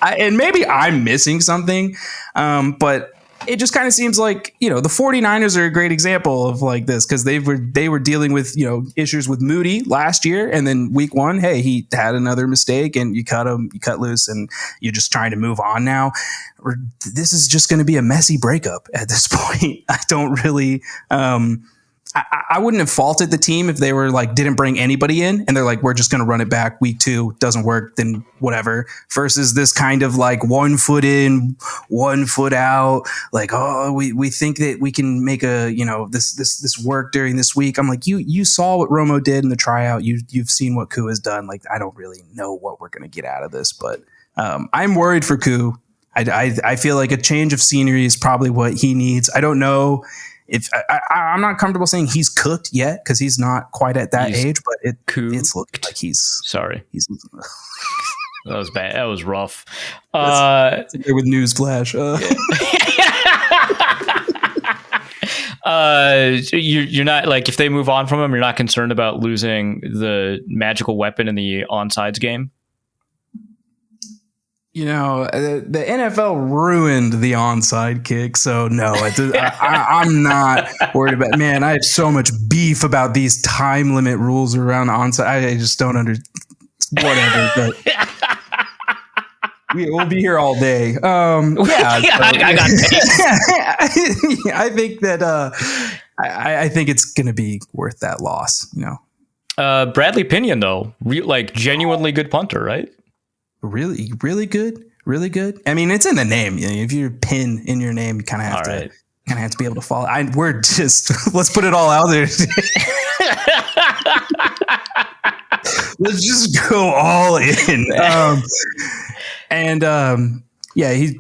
And maybe I'm missing something, but it just kind of seems like, the 49ers are a great example of like this, because they were dealing with, issues with Moody last year. And then week 1, hey, he had another mistake and you cut loose and you're just trying to move on now. This is just going to be a messy breakup at this point. I don't really, I wouldn't have faulted the team if they were like, didn't bring anybody in and they're like, we're just going to run it back week 2, doesn't work, then whatever, versus this kind of like 1 foot in, 1 foot out. Like, oh, we think that we can make this work during this week. I'm like, you saw what Romo did in the tryout. You've seen what Koo has done. Like, I don't really know what we're going to get out of this, but I'm worried for Koo. I feel like a change of scenery is probably what he needs. I don't know. If I'm not comfortable saying he's cooked yet, because he's not quite at that age, but it's looking like he's sorry. That was bad. That was rough. With newsflash. You're not, like, if they move on from him, you're not concerned about losing the magical weapon in the onside game. The NFL ruined the onside kick, so no, I'm not worried about. Man, I have so much beef about these time limit rules around onside. I just don't whatever. But we'll be here all day. I think that I think it's gonna be worth that loss. Bradley Pinion, though, genuinely good punter, right? Really, really good. Really good. I mean, it's in the name. If you're Pin in your name, you kind of have to be able to follow. We're just, let's put it all out there. Let's just go all in.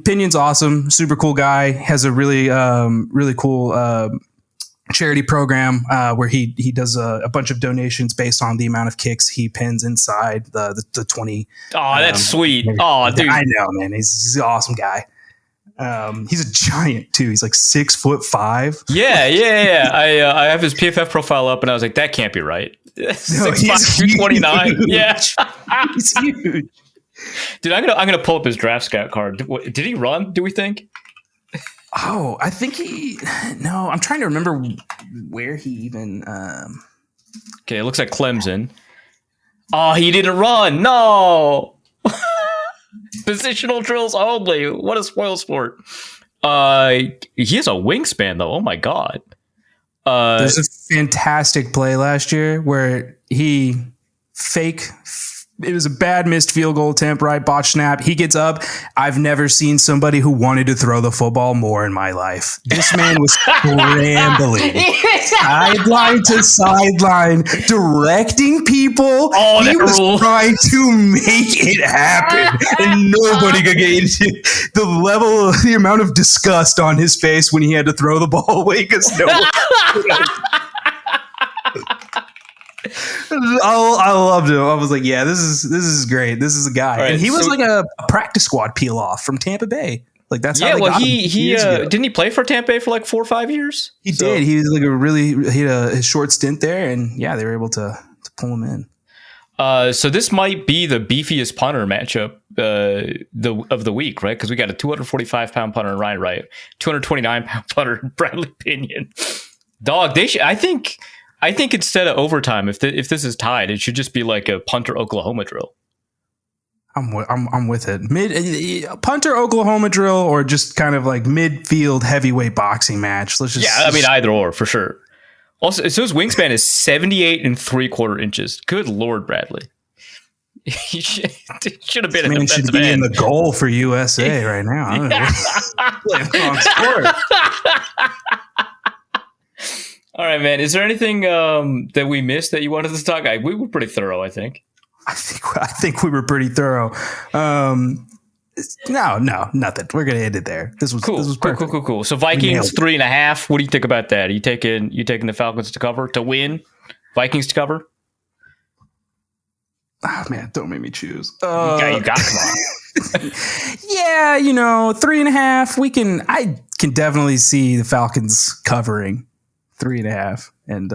Pinion's awesome. Super cool guy. Has a really, really cool charity program where he does a bunch of donations based on the amount of kicks he pins inside the 20. Oh, that's sweet. Oh, dude, I know, man. He's an awesome guy. He's a giant too. He's like 6'5". Yeah. I have his PFF profile up, and I was like, that can't be right. 6'5", 229. Yeah, he's huge. Dude, I'm gonna pull up his draft scout card. Did he run? Do we think? Oh, I think I'm trying to remember where he even. Okay, it looks like Clemson. Oh, he didn't run. No. Positional drills only. What a spoil sport. He has a wingspan, though. Oh, my God. There's a fantastic play last year where he it was a bad missed field goal attempt, right? Botch snap. He gets up. I've never seen somebody who wanted to throw the football more in my life. This man was scrambling sideline to sideline, directing people. Oh, he was trying to make it happen, and nobody could get into the amount of disgust on his face when he had to throw the ball away because no one. I loved him. I was like, yeah, this is great. This is a guy. Right, and he was like a practice squad peel off from Tampa Bay. Like, that's how they got him. He didn't he play for Tampa Bay for like 4 or 5 years? He did. He was like he had a short stint there, and yeah, they were able to pull him in. So this might be the beefiest punter matchup of the week, right? Because we got a 245-pound punter in Ryan Wright, 229-pound punter in Bradley Pinion. Dog, they should. I think instead of overtime, if this is tied, it should just be like a punter Oklahoma drill. I'm with it. Punter Oklahoma drill or just kind of like midfield heavyweight boxing match. Let's just either or for sure. Also, so his wingspan is 78 3/4 inches. Good Lord, Bradley. He should have been. Man should be in the goal for USA right now. I don't know. All right, man. Is there anything that we missed that you wanted to talk? We were pretty thorough, I think. I think we were pretty thorough. No, nothing. We're gonna end it there. This was cool. This was perfect. Cool. So Vikings 3.5. What do you think about that? Are you taking the Falcons to cover to win? Vikings to cover? Oh man, don't make me choose. You got come on. Yeah, 3.5. I can definitely see the Falcons covering 3.5, and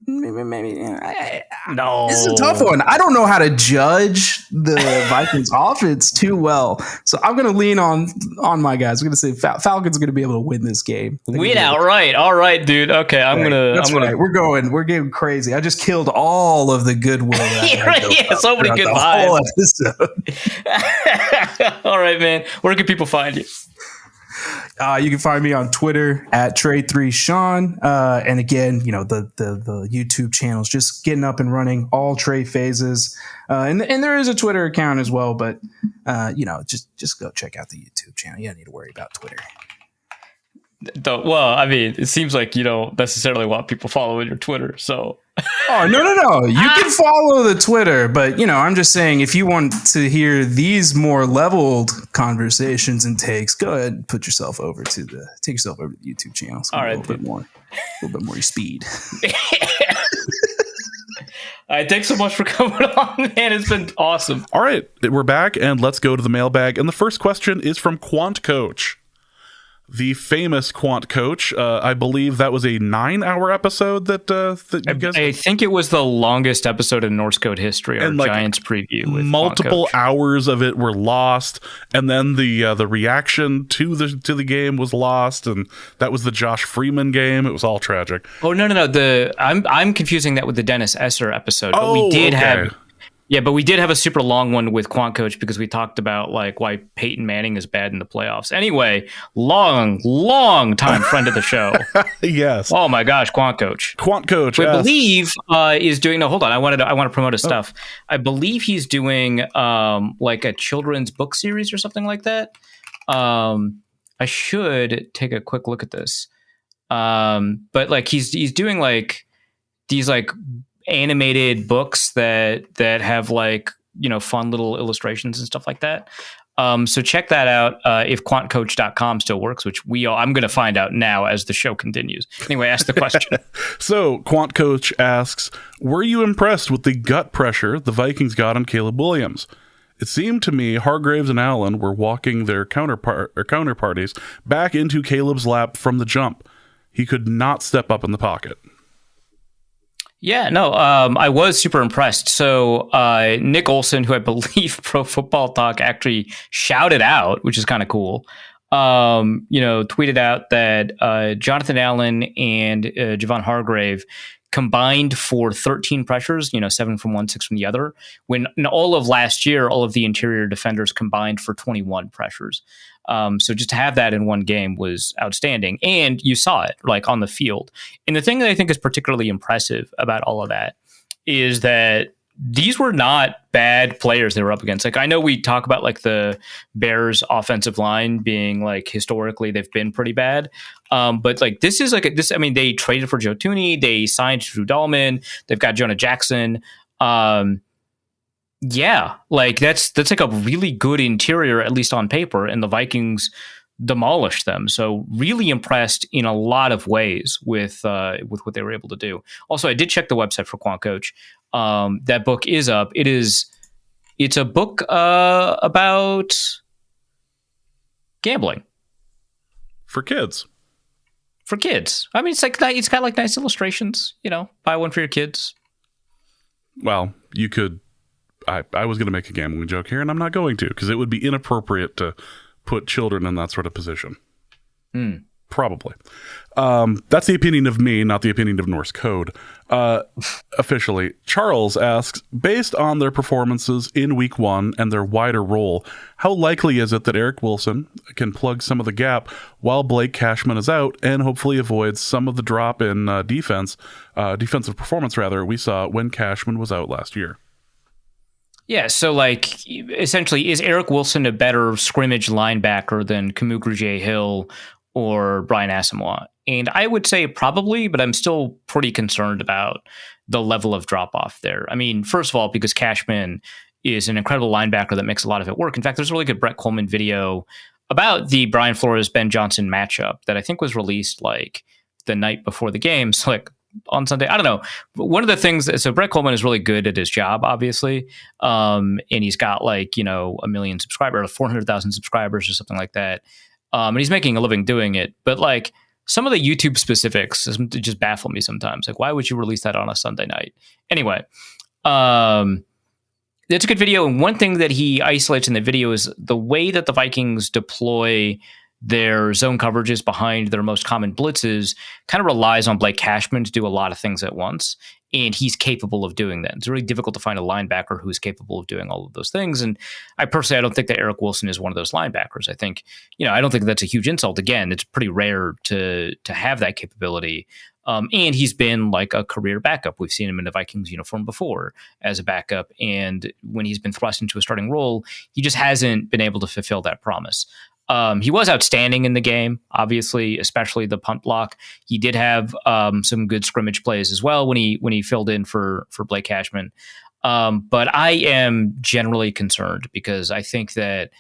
maybe. No, this is a tough one. I don't know how to judge the Vikings offense too well, so I'm going to lean on my guys. I'm going to say Falcons are going to be able to win this game. Win outright. All right, dude. Okay, We're getting crazy. I just killed all of the goodwill. So many good vibes. All right, man. Where can people find you? You can find me on Twitter at Tre'Shon. And again, the YouTube channel is just getting up and running, all Trey phases. And there is a Twitter account as well, but just go check out the YouTube channel. You don't need to worry about Twitter. Well, I mean, it seems like you don't necessarily want people following your Twitter, so. Oh, no. You can follow the Twitter, but, I'm just saying if you want to hear these more leveled conversations and takes, go ahead and take yourself over to the YouTube channel. So all right, a little bit more speed. All right, thanks so much for coming on, man. It's been awesome. All right, we're back, and let's go to the mailbag. And the first question is from Quant Coach. The famous Quant Coach. I believe that was a 9-hour episode that you guys. I think it was the longest episode in Norse Code history. Our Giants preview. With multiple hours of it were lost, and then the reaction to the game was lost, and that was the Josh Freeman game. It was all tragic. Oh no! I'm confusing that with the Dennis Esser episode. But we did have. Yeah, but we did have a super long one with Quant Coach because we talked about why Peyton Manning is bad in the playoffs. Anyway, long time friend of the show. Yes. Oh my gosh, Quant Coach. Quant Coach. I believe is doing. No, hold on. I want to promote his stuff. I believe he's doing a children's book series or something like that. I should take a quick look at this. But he's doing these animated books that have fun little illustrations and stuff like that. So check that out if quantcoach.com still works, which I'm going to find out now as the show continues. Anyway, ask the question. So Quant Coach asks, were you impressed with the gut pressure the Vikings got on Caleb Williams? It seemed to me Hargraves and Allen were walking their counterparties back into Caleb's lap from the jump. He could not step up in the pocket. Yeah, no, I was super impressed. So Nick Olson, who I believe Pro Football Talk actually shouted out, which is kind of cool, tweeted out that Jonathan Allen and Javon Hargrave combined for 13 pressures, 7 from one, 6 from the other, when in all of last year, all of the interior defenders combined for 21 pressures. So just to have that in one game was outstanding. And you saw it on the field. And the thing that I think is particularly impressive about all of that is that these were not bad players they were up against. I know we talk about the Bears offensive line being historically they've been pretty bad. But this is this, I mean, they traded for Joe Thuney, they signed Drew Dahlman, they've got Jonah Jackson. Yeah, that's a really good interior, at least on paper, and the Vikings demolished them. So really impressed in a lot of ways with what they were able to do. Also, I did check the website for Quant Coach. That book is up. It's a book about gambling for kids. I mean, it's got nice illustrations. Buy one for your kids. Well, you could. I was going to make a gambling joke here, and I'm not going to because it would be inappropriate to put children in that sort of position. Probably. That's the opinion of me, not the opinion of Norse Code. Officially, Charles asks, based on their performances in week 1 and their wider role, how likely is it that Eric Wilson can plug some of the gap while Blake Cashman is out and hopefully avoids some of the drop in defensive performance we saw when Cashman was out last year? Yeah, so like essentially, is Eric Wilson a better scrimmage linebacker than Kamuka J-Hill or Brian Asamoah? And I would say probably, but I'm still pretty concerned about the level of drop-off there. I mean, first of all, because Cashman is an incredible linebacker that makes a lot of it work. In fact, there's a really good Brett Coleman video about the Brian Flores-Ben Johnson matchup that I think was released like the night before the game. So like on Sunday, I don't know. But one of the things, so Brett Coleman is really good at his job, obviously. And he's got like, 1 million subscribers, 400,000 subscribers or something like that. And he's making a living doing it. But like some of the YouTube specifics just baffle me sometimes. Like, why would you release that on a Sunday night? Anyway, it's a good video. And one thing that he isolates in the video is the way that the Vikings deploy their zone coverages behind their most common blitzes kind of relies on Blake Cashman to do a lot of things at once. And he's capable of doing that. It's really difficult to find a linebacker who's capable of doing all of those things. And I don't think that Eric Wilson is one of those linebackers. I think, I don't think that's a huge insult. Again, it's pretty rare to have that capability. And he's been like a career backup. We've seen him in a Vikings uniform before as a backup. And when he's been thrust into a starting role, he just hasn't been able to fulfill that promise. He was outstanding in the game, obviously, especially the punt block. He did have some good scrimmage plays as well when he filled in for Blake Cashman. But I am generally concerned because I think that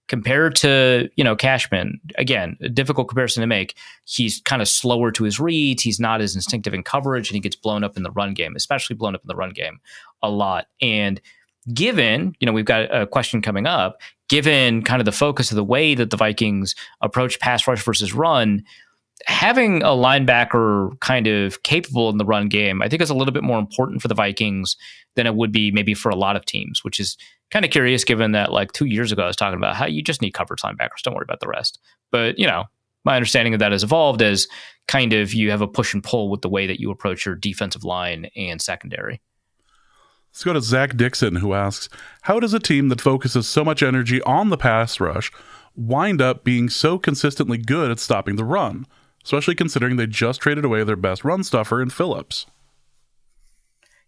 compared to, Cashman, again, a difficult comparison to make, he's kind of slower to his reads. He's not as instinctive in coverage, and he gets blown up in the run game, especially blown up in the run game a lot. And given, we've got a question coming up, given kind of the focus of the way that the Vikings approach pass rush versus run, having a linebacker kind of capable in the run game, I think is a little bit more important for the Vikings than it would be maybe for a lot of teams, which is kind of curious given that like 2 years ago, I was talking about how you just need coverage linebackers. Don't worry about the rest. But, my understanding of that has evolved as kind of you have a push and pull with the way that you approach your defensive line and secondary. Let's go to Zach Dixon, who asks, how does a team that focuses so much energy on the pass rush wind up being so consistently good at stopping the run, especially considering they just traded away their best run stuffer in Phillips?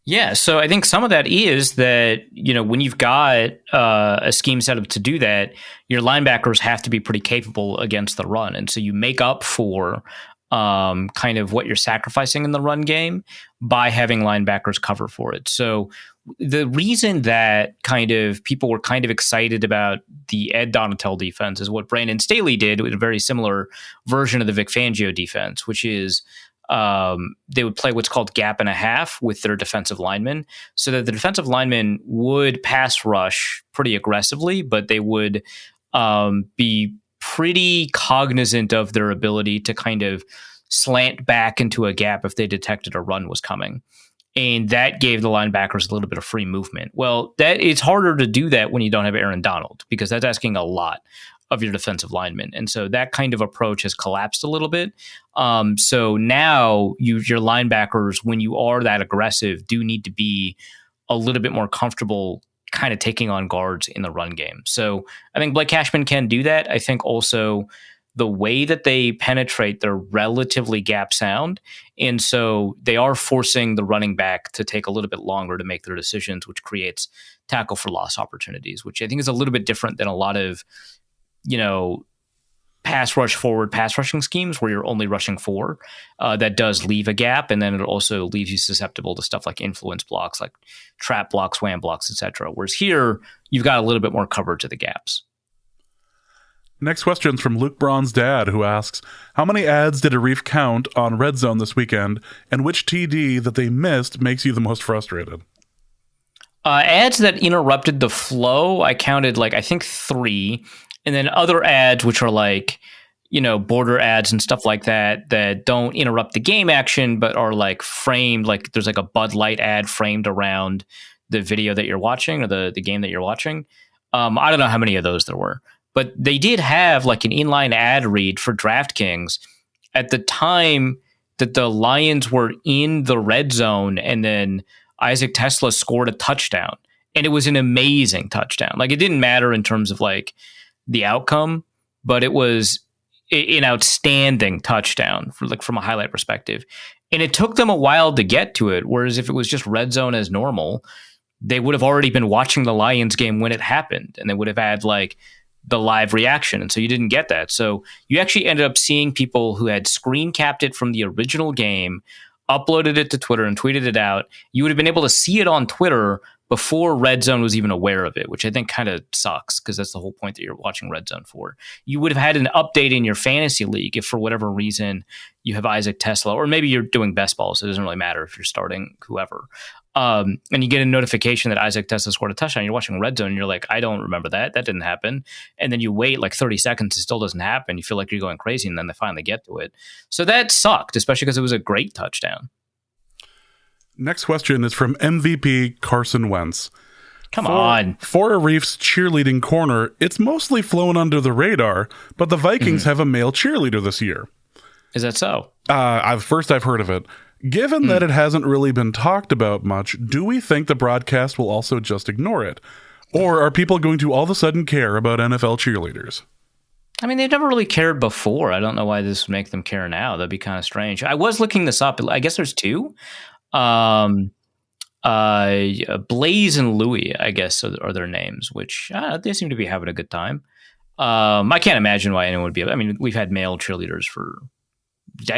Yeah, so I think some of that is that, when you've got a scheme set up to do that, your linebackers have to be pretty capable against the run. And so you make up for kind of what you're sacrificing in the run game by having linebackers cover for it. So the reason that kind of people were kind of excited about the Ed Donatel defense is what Brandon Staley did with a very similar version of the Vic Fangio defense, which is they would play what's called gap and a half with their defensive linemen, so that the defensive linemen would pass rush pretty aggressively, but they would be pretty cognizant of their ability to kind of slant back into a gap if they detected a run was coming. And that gave the linebackers a little bit of free movement. Well, it's harder to do that when you don't have Aaron Donald, because that's asking a lot of your defensive linemen. And so that kind of approach has collapsed a little bit. So now your linebackers, when you are that aggressive, do need to be a little bit more comfortable kind of taking on guards in the run game. So I think Blake Cashman can do that. I think also the way that they penetrate, they're relatively gap sound. And so they are forcing the running back to take a little bit longer to make their decisions, which creates tackle for loss opportunities, which I think is a little bit different than a lot of, pass rush forward pass rushing schemes where you're only rushing 4. That does leave a gap, and then it also leaves you susceptible to stuff like influence blocks, like trap blocks, wham blocks, etc. Whereas here, you've got a little bit more coverage of the gaps. Next question's from Luke Braun's dad, who asks, how many ads did Arif count on Red Zone this weekend, and which TD that they missed makes you the most frustrated? Ads that interrupted the flow, I counted I think 3. And then other ads, which are border ads and stuff like that, that don't interrupt the game action, but are framed, there's a Bud Light ad framed around the video that you're watching or the game that you're watching. I don't know how many of those there were, but they did have an inline ad read for DraftKings at the time that the Lions were in the red zone and then Isaac Tesla scored a touchdown. And it was an amazing touchdown. Like, it didn't matter in terms of like the outcome, but it was an outstanding touchdown for like from a highlight perspective. And it took them a while to get to it. Whereas if it was just red zone as normal, they would have already been watching the Lions game when it happened, and they would have had like the live reaction. And so you didn't get that. So you actually ended up seeing people who had screen capped it from the original game, uploaded it to Twitter and tweeted it out. You would have been able to see it on Twitter before Red Zone was even aware of it, which I think kind of sucks because that's the whole point that you're watching Red Zone for. You would have had an update in your fantasy league if for whatever reason you have Isaac Tesla, or maybe you're doing best ball, so it doesn't really matter if you're starting whoever. And you get a notification that Isaac Tesla scored a touchdown. You're watching Red Zone and you're like, I don't remember that. That didn't happen. And then you wait like 30 seconds. It still doesn't happen. You feel like you're going crazy. And then they finally get to it. So that sucked, especially because it was a great touchdown. Next question is from MVP Carson Wentz. Come on. For Arif's cheerleading corner, it's mostly flown under the radar, but the Vikings have a male cheerleader this year. Is that so? I've heard of it. Given that it hasn't really been talked about much, do we think the broadcast will also just ignore it? Or are people going to all of a sudden care about NFL cheerleaders? I mean, they've never really cared before. I don't know why this would make them care now. That'd be kind of strange. I was looking this up. I guess there's two. Blaze and Louie, I guess, are their names, which they seem to be having a good time. I can't imagine why anyone would be. I mean, we've had male cheerleaders for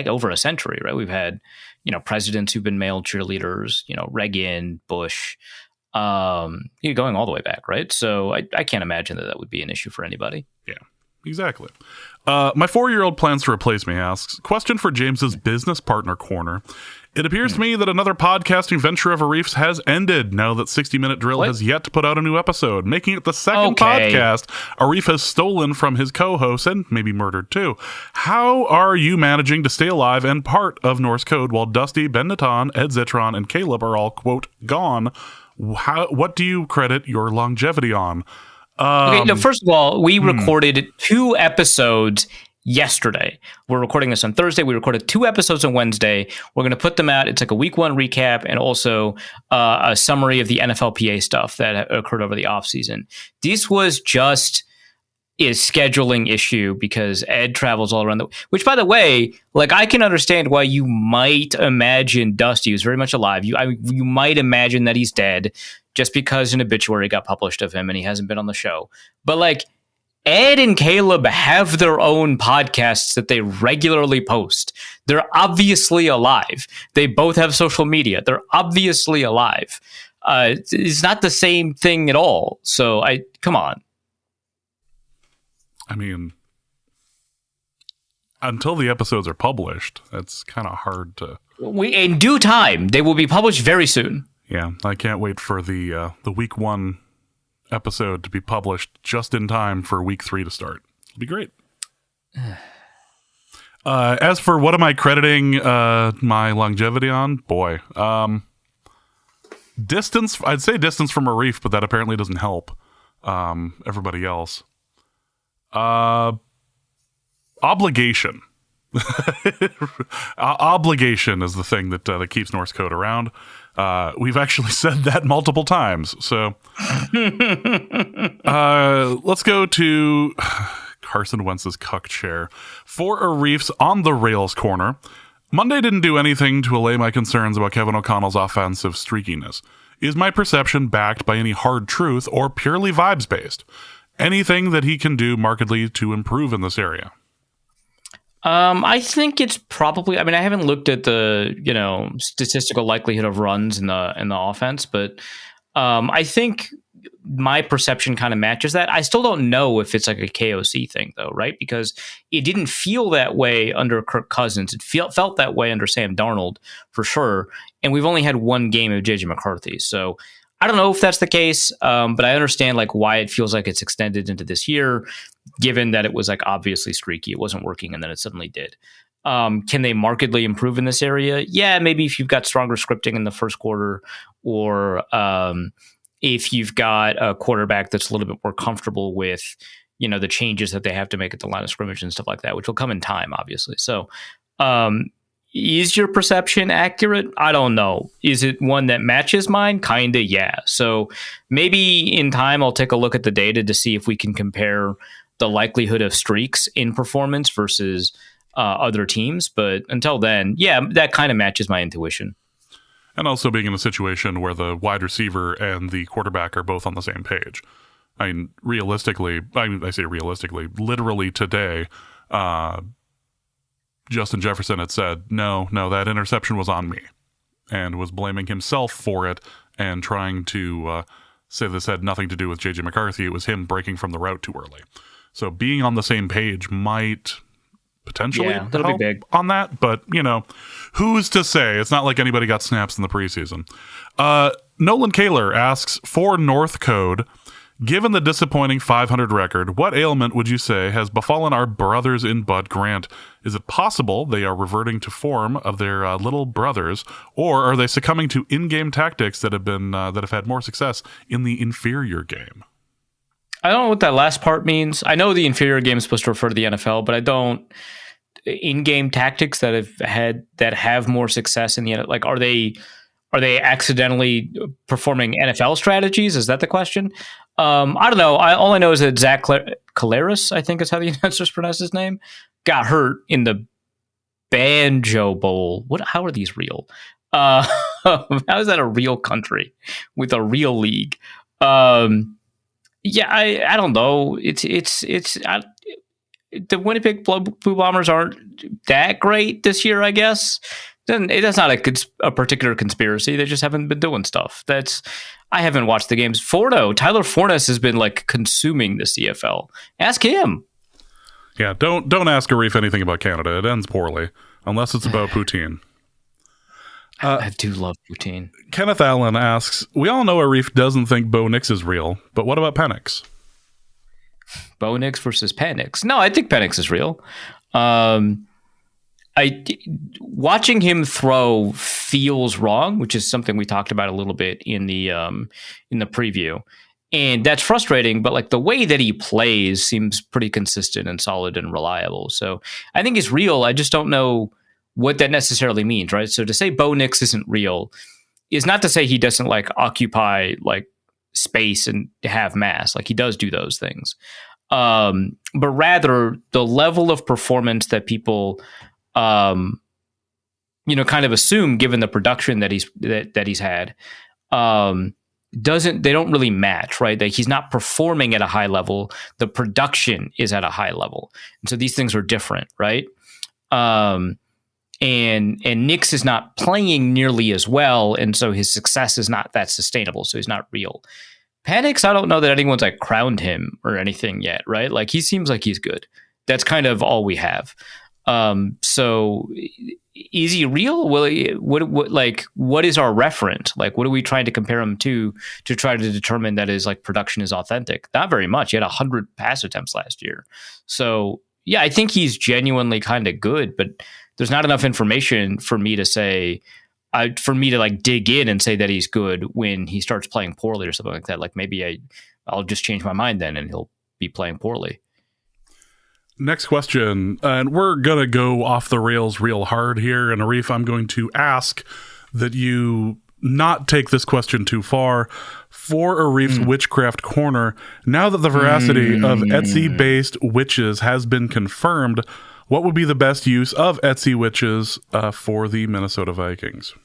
over a century, right? We've had, presidents who've been male cheerleaders, Reagan, Bush, going all the way back, right? So I can't imagine that would be an issue for anybody. Yeah, exactly. My 4-year-old plans to replace me asks, question for James's business partner corner. It appears to me that another podcasting venture of Arif's has ended now that 60 Minute Drill has yet to put out a new episode, making it the second podcast Arif has stolen from his co-hosts and maybe murdered too. How are you managing to stay alive and part of Norse Code while Dusty, Ben Natan, Ed Zitron, and Caleb are all, quote, gone? What do you credit your longevity on? Okay, first of all, we recorded 2 episodes yesterday. We're recording this on Thursday. We recorded 2 episodes on Wednesday. We're going to put them out. It's like a week 1 recap and also a summary of the NFLPA stuff that occurred over the offseason. This was just a scheduling issue because Ed travels all around which, by the way, like, I can understand why you might imagine Dusty is very much alive. You might imagine that he's dead just because an obituary got published of him and he hasn't been on the show. But like, Ed and Caleb have their own podcasts that they regularly post. They're obviously alive. They both have social media. They're obviously alive. It's not the same thing at all. So come on. I mean, until the episodes are published, it's kind of hard to... In due time, they will be published very soon. Yeah, I can't wait for the week 1 episode to be published just in time for week 3 to start. It'll be great. As for what am I crediting my longevity on? Boy, distance. I'd say distance from Arif, but that apparently doesn't help everybody else. Obligation. Obligation is the thing that keeps Norse Code around. We've actually said that multiple times. So let's go to Carson Wentz's cuck chair. For Arif's on the rails corner, Monday didn't do anything to allay my concerns about Kevin O'Connell's offensive streakiness. Is my perception backed by any hard truth or purely vibes based? Anything that he can do markedly to improve in this area? I think it's probably, I mean, I haven't looked at the, statistical likelihood of runs in the offense, but I think my perception kind of matches that. I still don't know if it's like a KOC thing though, right? Because it didn't feel that way under Kirk Cousins. It felt that way under Sam Darnold for sure. And we've only had 1 game of JJ McCarthy. So I don't know if that's the case, but I understand like why it feels like it's extended into this year, given that it was like obviously streaky. It wasn't working and then it suddenly did. Can they markedly improve in this area? Yeah, maybe if you've got stronger scripting in the first quarter, or if you've got a quarterback that's a little bit more comfortable with, the changes that they have to make at the line of scrimmage and stuff like that, which will come in time, obviously. So Is your perception accurate? I don't know. Is it one that matches mine? Kinda, yeah. So maybe in time I'll take a look at the data to see if we can compare the likelihood of streaks in performance versus other teams. But until then, yeah, that kind of matches my intuition. And also being in a situation where the wide receiver and the quarterback are both on the same page. I mean, realistically, I say realistically, literally today, Justin Jefferson had said, no, that interception was on me, and was blaming himself for it and trying to say this had nothing to do with J.J. McCarthy. It was him breaking from the route too early. So being on the same page might potentially help be big on that, but, who's to say? It's not like anybody got snaps in the preseason. Nolan Kaler asks, for North Code, given the disappointing 500 record, what ailment would you say has befallen our brothers in Bud Grant? Is it possible they are reverting to form of their little brothers, or are they succumbing to in-game tactics that have had more success in the inferior game? I don't know what that last part means. I know the inferior game is supposed to refer to the NFL, but I don't. In-game tactics that have more success in the NFL, like are they accidentally performing NFL strategies? Is that the question? I don't know. All I know is that Zach Caleris, I think is how the announcers pronounce his name, got hurt in the Banjo Bowl. How are these real? How is that a real country with a real league? Yeah, I don't know. The Winnipeg Blue Bombers aren't that great this year, I guess. That's not a particular conspiracy. They just haven't been doing stuff. I haven't watched the games. Tyler Forness has been like consuming the CFL. Ask him. Yeah, don't ask Arif anything about Canada. It ends poorly, unless it's about poutine. I do love poutine. Kenneth Allen asks, we all know Arif doesn't think Bo Nix is real, but what about Penix? Bo Nix versus Penix. No, I think Penix is real. Watching him throw feels wrong, which is something we talked about a little bit in the preview, and that's frustrating. But like the way that he plays seems pretty consistent and solid and reliable. So I think he's real. I just don't know what that necessarily means, right? So to say Bo Nix isn't real is not to say he doesn't like occupy like space and have mass. Like he does do those things, but rather the level of performance that people kind of assume, given the production that he's had, they don't really match, right? That he's not performing at a high level. The production is at a high level, and so these things are different, right? And Nix is not playing nearly as well, and so his success is not that sustainable. So he's not real. Penix, I don't know that anyone's like crowned him or anything yet, right? Like he seems like he's good. That's kind of all we have. So is he real? What is our referent? Like, what are we trying to compare him to try to determine that his like production is authentic? Not very much. He had 100 pass attempts last year. So yeah, I think he's genuinely kind of good, but there's not enough information for me to like dig in and say that he's good when he starts playing poorly or something like that. Like maybe I'll just change my mind then and he'll be playing poorly. Next question, and we're going to go off the rails real hard here. And Arif, I'm going to ask that you not take this question too far. For Arif's Witchcraft Corner, now that the veracity of Etsy-based witches has been confirmed, what would be the best use of Etsy witches for the Minnesota Vikings?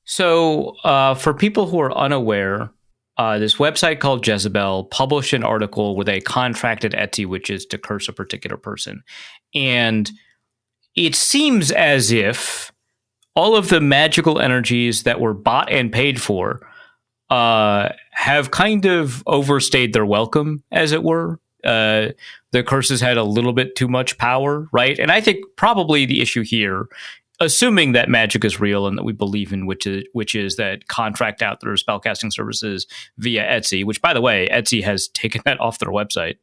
So for people who are unaware, this website called Jezebel published an article where they contracted Etsy witches to curse a particular person. And it seems as if all of the magical energies that were bought and paid for have kind of overstayed their welcome, as it were. The curses had a little bit too much power, right? And I think probably the issue here, assuming that magic is real and that we believe in witches that contract out their spellcasting services via Etsy, which, by the way, Etsy has taken that off their website.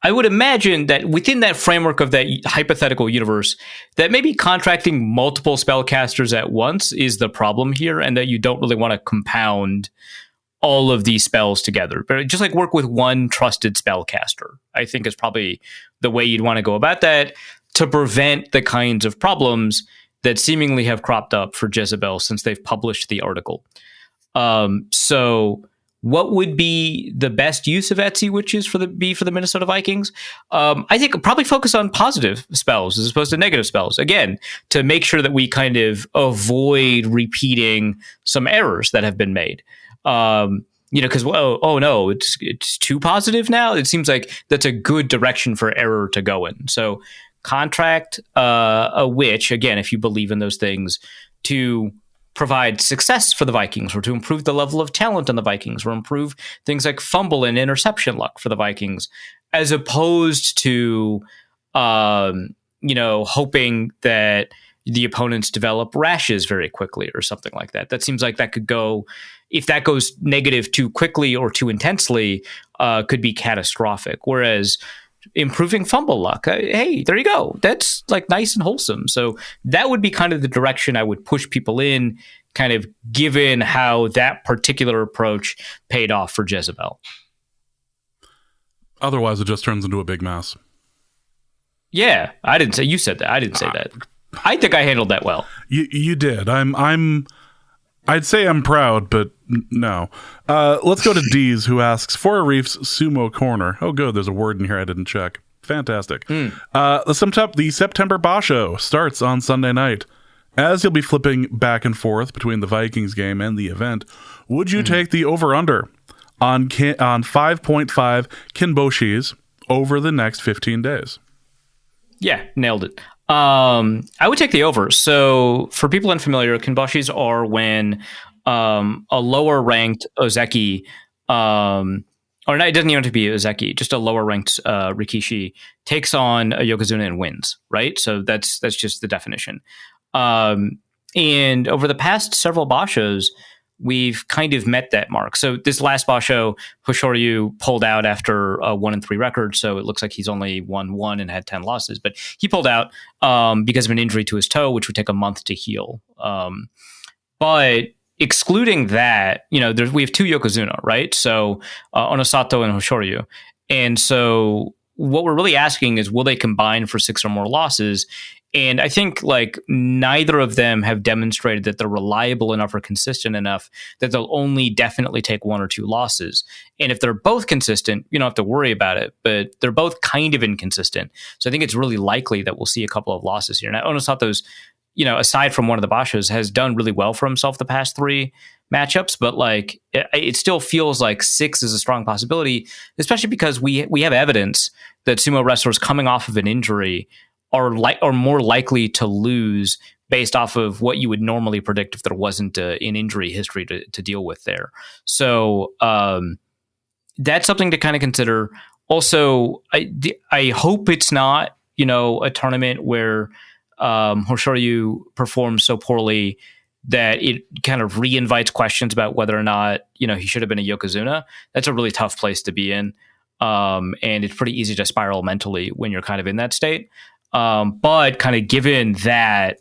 I would imagine that within that framework of that hypothetical universe, that maybe contracting multiple spellcasters at once is the problem here, and that you don't really want to compound all of these spells together. But just like work with one trusted spellcaster, I think is probably the way you'd want to go about that. to prevent the kinds of problems that seemingly have cropped up for Jezebel since they've published the article. So what would be the best use of Etsy witches for the Minnesota Vikings? I think probably focus on positive spells as opposed to negative spells. Again, to make sure that we kind of avoid repeating some errors that have been made. Because oh no, it's too positive now. It seems like that's a good direction for error to go in. So contract a witch, again, if you believe in those things, to provide success for the Vikings, or to improve the level of talent on the Vikings, or improve things like fumble and interception luck for the Vikings, as opposed to, hoping that the opponents develop rashes very quickly or something like that. That seems like that could go, if that goes negative too quickly or too intensely, could be catastrophic. Whereas improving fumble luck, hey, there you go. That's like nice and wholesome. So that would be kind of the direction I would push people in, kind of given how that particular approach paid off for Jezebel. Otherwise, it just turns into a big mess. Yeah, I didn't say, you said that. I didn't say that. I think I handled that well. You did. I'd say I'm proud, but no. Let's go to Deez, who asks, for Arif's Sumo Corner. Oh, good. There's a word in here I didn't check. Fantastic. The September Basho starts on Sunday night. As you'll be flipping back and forth between the Vikings game and the event, would you take the over-under on 5.5 Kinboshis over the next 15 days? Yeah, nailed it. I would take the over. So for people unfamiliar, Kinboshis are when a lower ranked Ozeki, or no, it doesn't even have to be Ozeki, just a lower ranked Rikishi takes on a Yokozuna and wins, right? So that's just the definition. And over the past several Bashos, we've kind of met that mark. So this last Basho, Hoshoryu pulled out after a 1-3 record, so it looks like he's only won 1 and had 10 losses. But he pulled out because of an injury to his toe, which would take a month to heal. But excluding that, we have 2 Yokozuna, right? So Onosato and Hoshoryu. And so what we're really asking is, will they combine for 6 or more losses? And I think like neither of them have demonstrated that they're reliable enough or consistent enough that they'll only definitely take 1 or 2 losses. And if they're both consistent, you don't have to worry about it, but they're both kind of inconsistent. So I think it's really likely that we'll see a couple of losses here. Now, Onosato's, aside from one of the Bashos, has done really well for himself the past 3 matchups, but like it still feels like 6 is a strong possibility, especially because we have evidence that sumo wrestlers coming off of an injury are more likely to lose based off of what you would normally predict if there wasn't an injury history to deal with there. So that's something to kind of consider. Also, I hope it's not, a tournament where Hoshoryu performs so poorly that it kind of re-invites questions about whether or not, he should have been a Yokozuna. That's a really tough place to be in. And it's pretty easy to spiral mentally when you're kind of in that state. But kind of given that,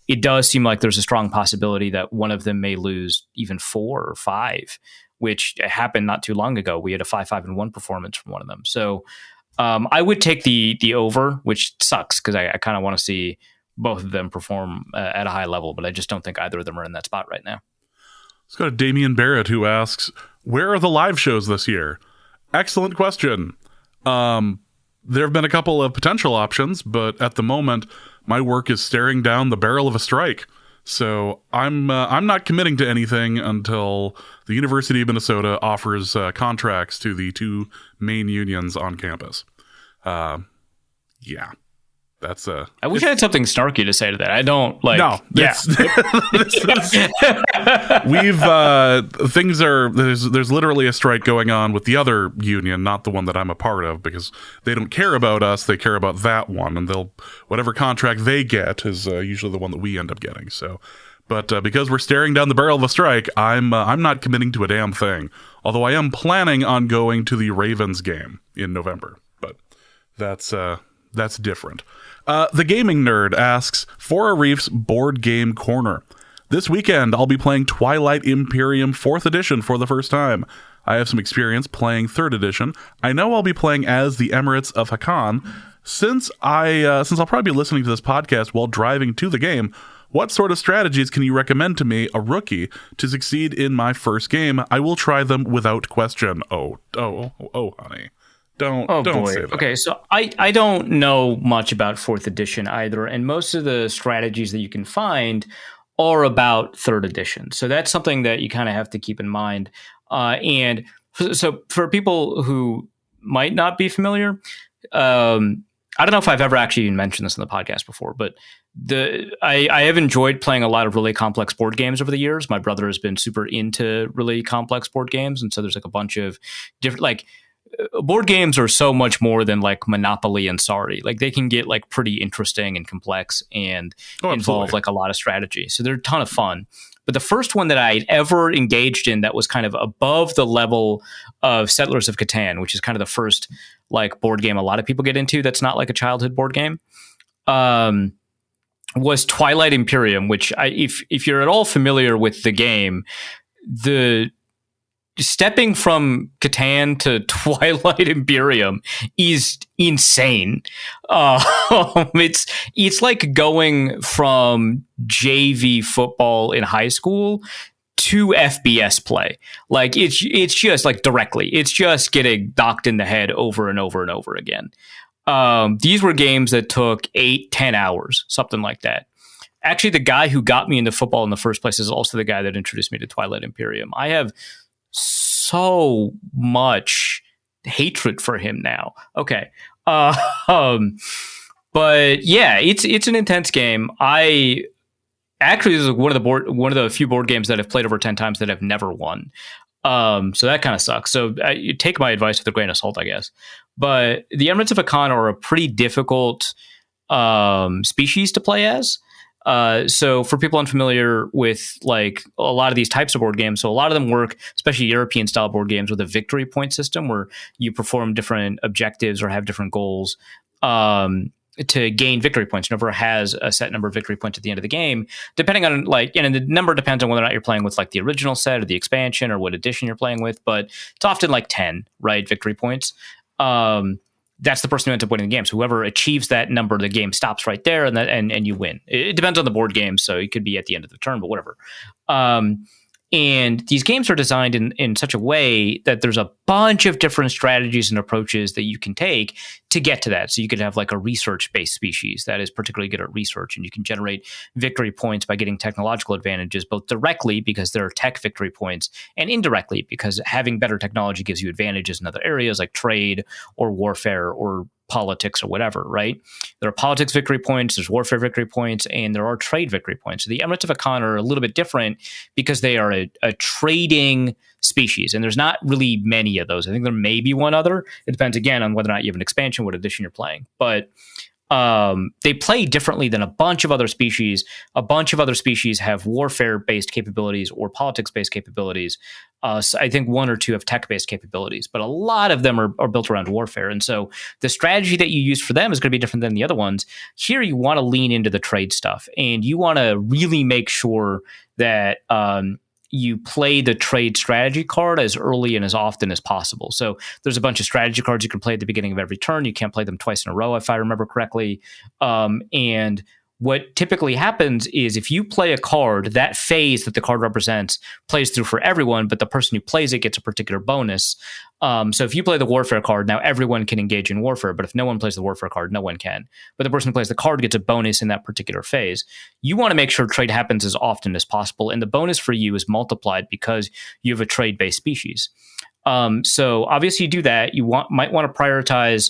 it does seem like there's a strong possibility that one of them may lose even 4 or 5, which happened not too long ago. We had a 5-5-1 performance from one of them. So I would take the over, which sucks because I kind of want to see both of them perform at a high level, but I just don't think either of them are in that spot right now. Let's go to Damian Barrett, who asks, where are the live shows this year? Excellent question. There have been a couple of potential options, but at the moment, my work is staring down the barrel of a strike. So I'm not committing to anything until the University of Minnesota offers contracts to the 2 main unions on campus. Yeah. That's I wish I had something snarky to say to that. I don't like. No, yeah. There's literally a strike going on with the other union, not the one that I'm a part of, because they don't care about us. They care about that one, and whatever contract they get is usually the one that we end up getting. So, but because we're staring down the barrel of a strike, I'm not committing to a damn thing. Although I am planning on going to the Ravens game in November, but that's different. The Gaming Nerd asks, for Arif's Board Game Corner. This weekend, I'll be playing Twilight Imperium 4th Edition for the first time. I have some experience playing 3rd Edition. I know I'll be playing as the Emirates of Hakan. Since I'll probably be listening to this podcast while driving to the game, what sort of strategies can you recommend to me, a rookie, to succeed in my first game? I will try them without question. Oh, honey. Don't say that. Okay, so I don't know much about 4th edition either, and most of the strategies that you can find are about 3rd edition. So that's something that you kind of have to keep in mind. And so for people who might not be familiar, I don't know if I've ever actually even mentioned this in the podcast before, but I have enjoyed playing a lot of really complex board games over the years. My brother has been super into really complex board games, and so there's like a bunch of different board games are so much more than like Monopoly and Sorry. Like they can get like pretty interesting and complex and involve like a lot of strategy. So they're a ton of fun. But the first one that I ever engaged in that was kind of above the level of Settlers of Catan, which is kind of the first like board game a lot of people get into that's not like a childhood board game, was Twilight Imperium, which if you're at all familiar with the game, the stepping from Catan to Twilight Imperium is insane. It's like going from JV football in high school to FBS play. Like it's just like directly. It's just getting knocked in the head over and over and over again. These were games that took 8-10 hours, something like that. Actually, the guy who got me into football in the first place is also the guy that introduced me to Twilight Imperium. I have so much hatred for him now. Okay. But yeah, it's an intense game. This is one of the few board games that I've played over 10 times that I've never won. So that kind of sucks. So you take my advice with a grain of salt, I guess. But the Emirates of Akan are a pretty difficult species to play as. So for people unfamiliar with like a lot of these types of board games, so a lot of them work, especially European style board games, with a victory point system where you perform different objectives or have different goals to gain victory points. Whoever has a set number of victory points at the end of the game, depending on and the number depends on whether or not you're playing with like the original set or the expansion or what edition you're playing with, but it's often like 10, right? Victory points. That's the person who ends up winning the game. So whoever achieves that number, the game stops right there, and you win. It depends on the board game, so it could be at the end of the turn, but whatever. And these games are designed in such a way that there's a bunch of different strategies and approaches that you can take to get to that. So you could have like a research-based species that is particularly good at research, and you can generate victory points by getting technological advantages, both directly because there are tech victory points, and indirectly because having better technology gives you advantages in other areas like trade or warfare or politics or whatever, right? There are politics victory points, there's warfare victory points, and there are trade victory points. So the Emirates of Akan are a little bit different because they are a trading species, and there's not really many of those. I think there may be one other. It depends, again, on whether or not you have an expansion, what edition you're playing. But they play differently than a bunch of other species. A bunch of other species have warfare-based capabilities or politics-based capabilities. So I think one or two have tech-based capabilities, but a lot of them are built around warfare. And so the strategy that you use for them is going to be different than the other ones. Here, you want to lean into the trade stuff, and you want to really make sure that you play the trade strategy card as early and as often as possible. So there's a bunch of strategy cards you can play at the beginning of every turn. You can't play them twice in a row, if I remember correctly. And what typically happens is if you play a card, that phase that the card represents plays through for everyone, but the person who plays it gets a particular bonus. So if you play the warfare card, now everyone can engage in warfare, but if no one plays the warfare card, no one can. But the person who plays the card gets a bonus in that particular phase. You want to make sure trade happens as often as possible, and the bonus for you is multiplied because you have a trade-based species. So obviously you do that. You might want to prioritize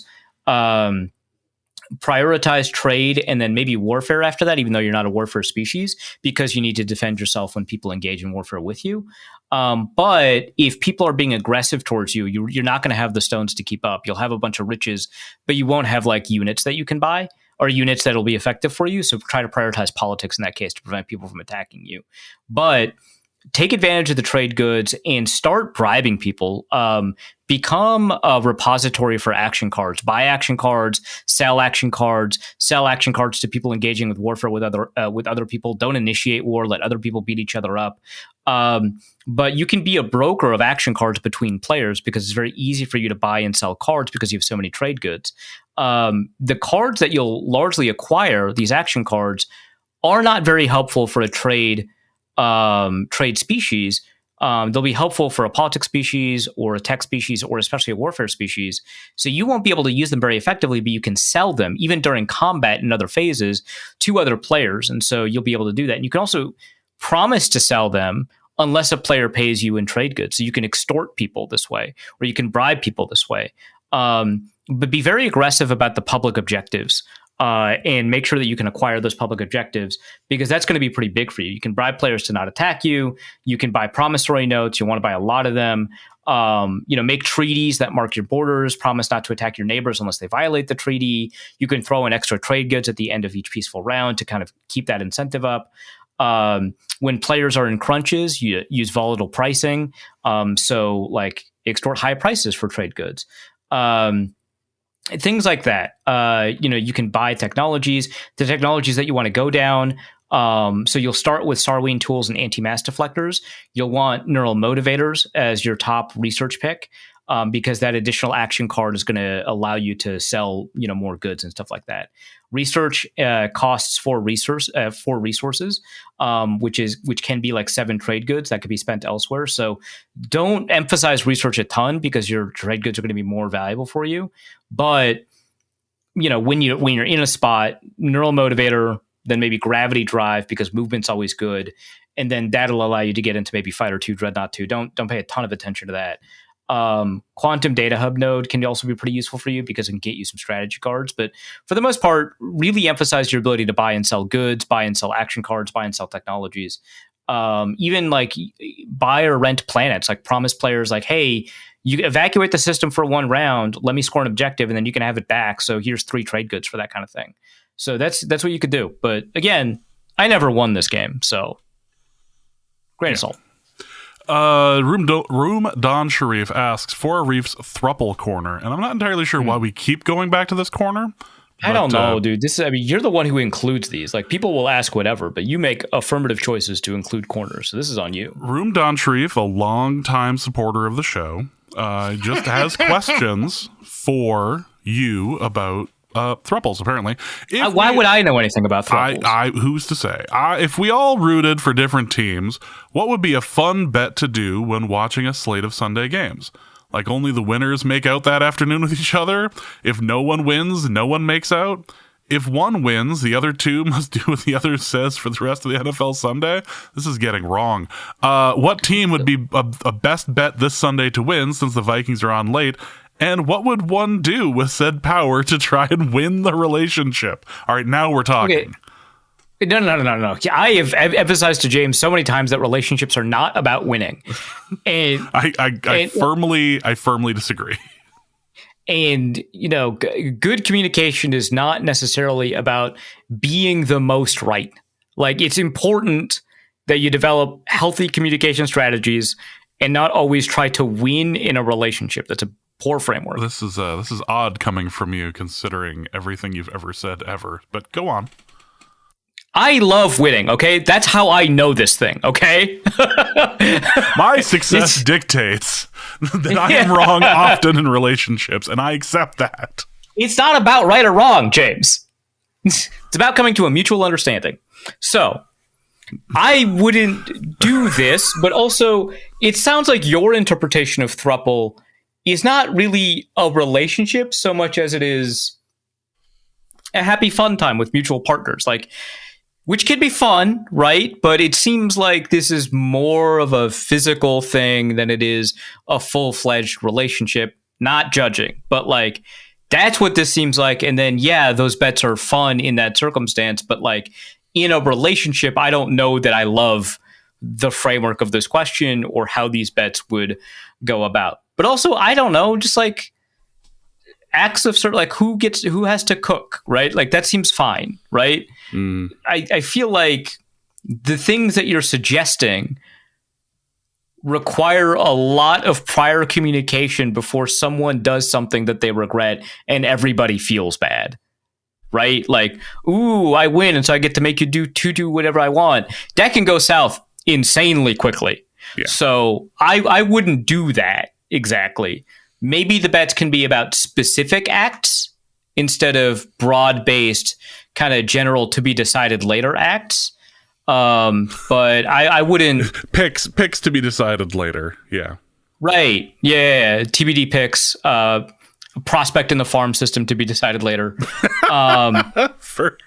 trade and then maybe warfare after that, even though you're not a warfare species, because you need to defend yourself when people engage in warfare with you. But if people are being aggressive towards you, you're not going to have the stones to keep up. You'll have a bunch of riches, but you won't have like units that you can buy or units that'll be effective for you. So try to prioritize politics in that case to prevent people from attacking you. But take advantage of the trade goods and start bribing people. Become a repository for action cards. Buy action cards, sell action cards to people engaging with warfare with other people. Don't initiate war. Let other people beat each other up. But you can be a broker of action cards between players because it's very easy for you to buy and sell cards because you have so many trade goods. The cards that you'll largely acquire, these action cards, are not very helpful for a trade species. They'll be helpful for a politics species or a tech species or especially a warfare species. So you won't be able to use them very effectively, but you can sell them even during combat and other phases to other players. And so you'll be able to do that. And you can also promise to sell them unless a player pays you in trade goods. So you can extort people this way, or you can bribe people this way. But be very aggressive about the public objectives. And make sure that you can acquire those public objectives, because that's going to be pretty big for you. You can bribe players to not attack you. You can buy promissory notes. You want to buy a lot of them. Make treaties that mark your borders. Promise not to attack your neighbors unless they violate the treaty. You can throw in extra trade goods at the end of each peaceful round to kind of keep that incentive up. When players are in crunches, you use volatile pricing. So like extort high prices for trade goods. Things like that. You can buy technologies, the technologies that you want to go down. So you'll start with Sarween tools and anti-mass deflectors. You'll want neural motivators as your top research pick, because that additional action card is going to allow you to sell, more goods and stuff like that. Research costs for resources, which can be like 7 trade goods that could be spent elsewhere. So don't emphasize research a ton, because your trade goods are going to be more valuable for you. But when you're in a spot, neural motivator, then maybe gravity drive, because movement's always good, and then that'll allow you to get into maybe Fighter 2, Dreadnought 2. Don't pay a ton of attention to that. Quantum Data Hub node can also be pretty useful for you, because it can get you some strategy cards. But for the most part, really emphasize your ability to buy and sell goods, buy and sell action cards, buy and sell technologies. Even like buy or rent planets, like promise players like, hey, you evacuate the system for 1 round, let me score an objective, and then you can have it back. So here's 3 trade goods for that kind of thing. So that's what you could do. But again, I never won this game, so grain of salt. Room Don Sharif asks for Arif's thruple corner, and I'm not entirely sure why we keep going back to this corner. I don't know, dude. You're the one who includes these. Like, people will ask whatever, but you make affirmative choices to include corners, so this is on you. Room Don Sharif, a longtime supporter of the show, just has questions for you about thruples, apparently. Why would I know anything about thruples? Who's to say? If we all rooted for different teams, what would be a fun bet to do when watching a slate of Sunday games? Like, only the winners make out that afternoon with each other? If no one wins, no one makes out? If one wins, the other two must do what the other says for the rest of the NFL Sunday? This is getting wrong. What team would be a best bet this Sunday to win, since the Vikings are on late? And what would one do with said power to try and win the relationship? All right, now we're talking. Okay. No. I have emphasized to James so many times that relationships are not about winning. And I firmly disagree. And, good communication is not necessarily about being the most right. Like, it's important that you develop healthy communication strategies and not always try to win in a relationship. That's a poor framework. This is odd coming from you, considering everything you've ever said ever. But go on. I love winning, okay? That's how I know this thing, okay? My success dictates that I am wrong often in relationships, and I accept that. It's not about right or wrong, James. It's about coming to a mutual understanding. So, I wouldn't do this, but also, it sounds like your interpretation of thruple is not really a relationship so much as it is a happy fun time with mutual partners. Like, which can be fun, right? But it seems like this is more of a physical thing than it is a full-fledged relationship. Not judging, but like, that's what this seems like. And then, yeah, those bets are fun in that circumstance. But like, in a relationship, I don't know that I love the framework of this question or how these bets would go about. But also, I don't know, just like acts of sort of like who has to cook, right? Like, that seems fine, right? I feel like the things that you're suggesting require a lot of prior communication before someone does something that they regret and everybody feels bad, right? Like, ooh, I win, and so I get to make you do whatever I want. That can go south insanely quickly. Yeah. So I wouldn't do that exactly. Maybe the bets can be about specific acts instead of broad-based kind of general to be decided later acts. But I wouldn't picks to be decided later. Yeah. Right. Yeah. TBD picks, prospect in the farm system to be decided later. For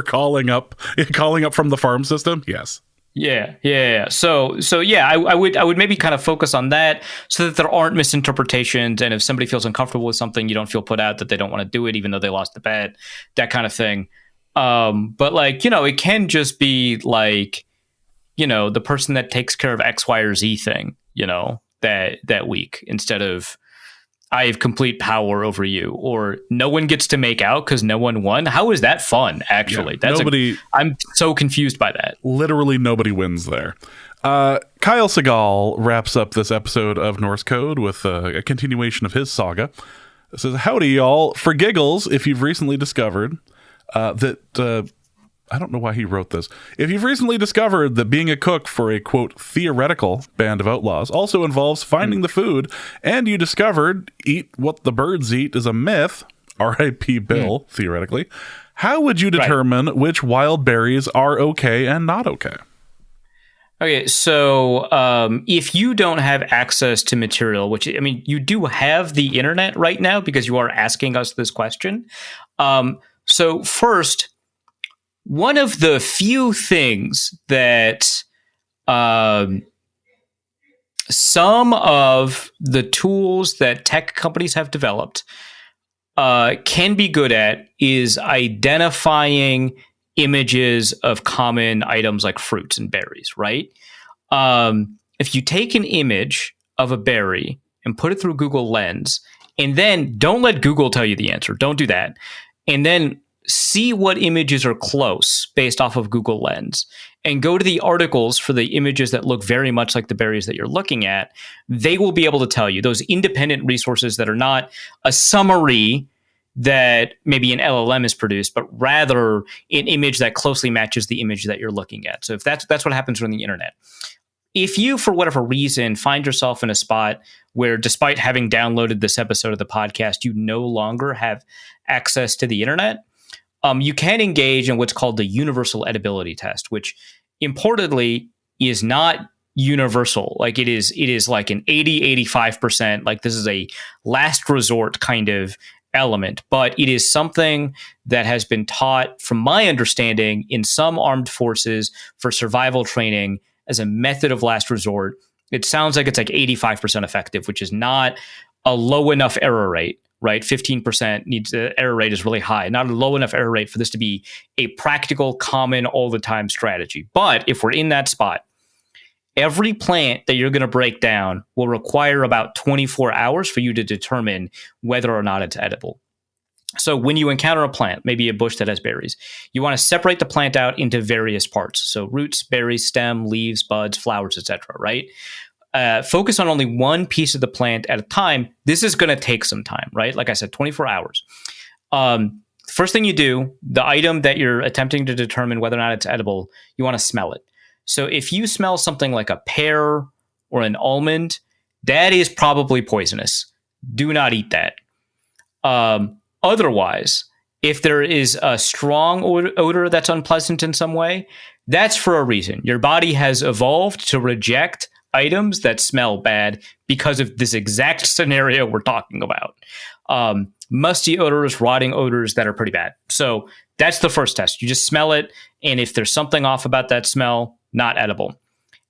calling up from the farm system. Yes. Yeah. So yeah, I would maybe kind of focus on that so that there aren't misinterpretations. And if somebody feels uncomfortable with something, you don't feel put out that they don't want to do it, even though they lost the bet, that kind of thing. But like, it can just be like, the person that takes care of X, Y, or Z thing, that week, instead of I have complete power over you, or no one gets to make out because no one won. How is that fun? Actually, I'm so confused by that. Literally nobody wins there. Kyle Segal wraps up this episode of Norse Code with a continuation of his saga. It says, "Howdy, y'all. For giggles, if you've recently discovered that I don't know why he wrote this. If you've recently discovered that being a cook for a, quote, theoretical band of outlaws also involves finding the food, and you discovered eat what the birds eat is a myth, R.I.P. Bill, theoretically, how would you determine which wild berries are okay and not okay?" Okay, so if you don't have access to material, which, you do have the internet right now because you are asking us this question. So first, one of the few things that some of the tools that tech companies have developed can be good at is identifying images of common items like fruits and berries, right? If you take an image of a berry and put it through Google Lens, and then don't let Google tell you the answer. Don't do that. And then see what images are close based off of Google Lens, and go to the articles for the images that look very much like the berries that you're looking at. They will be able to tell you, those independent resources that are not a summary that maybe an LLM is produced, but rather an image that closely matches the image that you're looking at. So if that's what happens on the internet. If you, for whatever reason, find yourself in a spot where, despite having downloaded this episode of the podcast, you no longer have access to the internet, you can engage in what's called the universal edibility test, which importantly is not universal. Like it is like an 80-85%, like this is a last resort kind of element, but it is something that has been taught, from my understanding, in some armed forces for survival training as a method of last resort. It sounds like it's like 85% effective, which is not a low enough error rate, right? 15% error rate is really high, not a low enough error rate for this to be a practical, common, all the time strategy. But if we're in that spot, every plant that you're going to break down will require about 24 hours for you to determine whether or not it's edible. So when you encounter a plant, maybe a bush that has berries, you want to separate the plant out into various parts. So roots, berries, stem, leaves, buds, flowers, etc., right? Focus on only one piece of the plant at a time. This is going to take some time, right? Like I said, 24 hours. First thing you do, the item that you're attempting to determine whether or not it's edible, you want to smell it. So if you smell something like a pear or an almond, that is probably poisonous. Do not eat that. Otherwise, if there is a strong odor that's unpleasant in some way, that's for a reason. Your body has evolved to reject items that smell bad because of this exact scenario we're talking about. Musty odors, rotting odors that are pretty bad. So that's the first test. You just smell it, and if there's something off about that smell, not edible.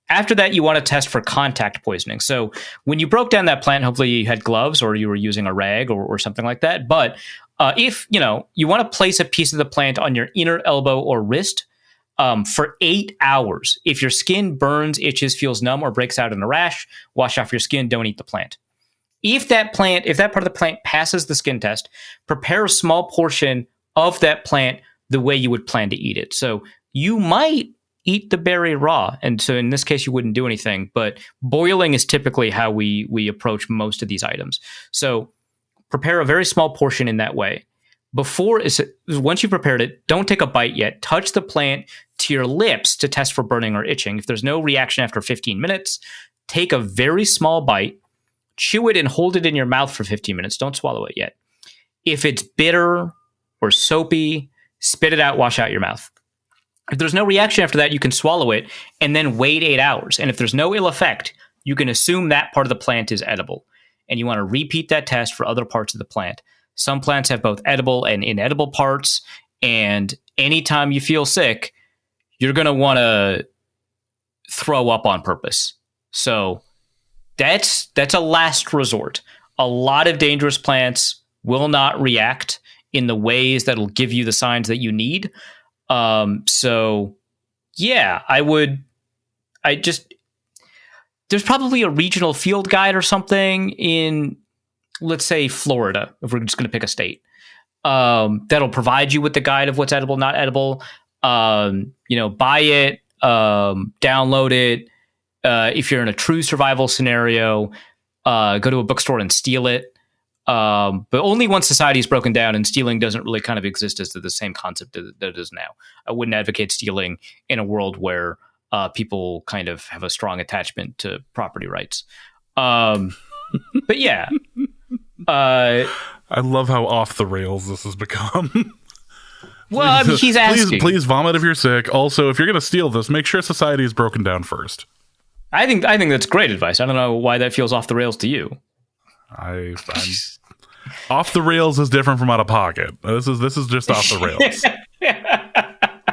After that, you want to test for contact poisoning. So when you broke down that plant, hopefully you had gloves or you were using a rag or something like that. But if you want to place a piece of the plant on your inner elbow or wrist for 8 hours. If your skin burns, itches, feels numb, or breaks out in a rash, wash off your skin. Don't eat the plant. If that part of the plant passes the skin test, prepare a small portion of that plant the way you would plan to eat it. So you might eat the berry raw. And so in this case, you wouldn't do anything, but boiling is typically how we approach most of these items. So prepare a very small portion in that way. Once you've prepared it, don't take a bite yet. Touch the plant to your lips to test for burning or itching. If there's no reaction after 15 minutes, take a very small bite, chew it and hold it in your mouth for 15 minutes. Don't swallow it yet. If it's bitter or soapy, spit it out, wash out your mouth. If there's no reaction after that, you can swallow it and then wait 8 hours. And if there's no ill effect, you can assume that part of the plant is edible. And you want to repeat that test for other parts of the plant. Some plants have both edible and inedible parts. And anytime you feel sick, you're going to want to throw up on purpose. So that's a last resort. A lot of dangerous plants will not react in the ways that'll give you the signs that you need. So yeah, there's probably a regional field guide or something in, let's say, Florida, if we're just going to pick a state, that'll provide you with the guide of what's edible, not edible. Buy it, download it. If you're in a true survival scenario, go to a bookstore and steal it. But only once society is broken down and stealing doesn't really kind of exist as the same concept that it is now. I wouldn't advocate stealing in a world where people kind of have a strong attachment to property rights. But yeah. I love how off the rails this has become. Well, he's asking. Please vomit if you're sick. Also, if you're going to steal this, make sure society is broken down first. I think that's great advice. I don't know why that feels off the rails to you. I'm off the rails is different from out of pocket. This is just off the rails.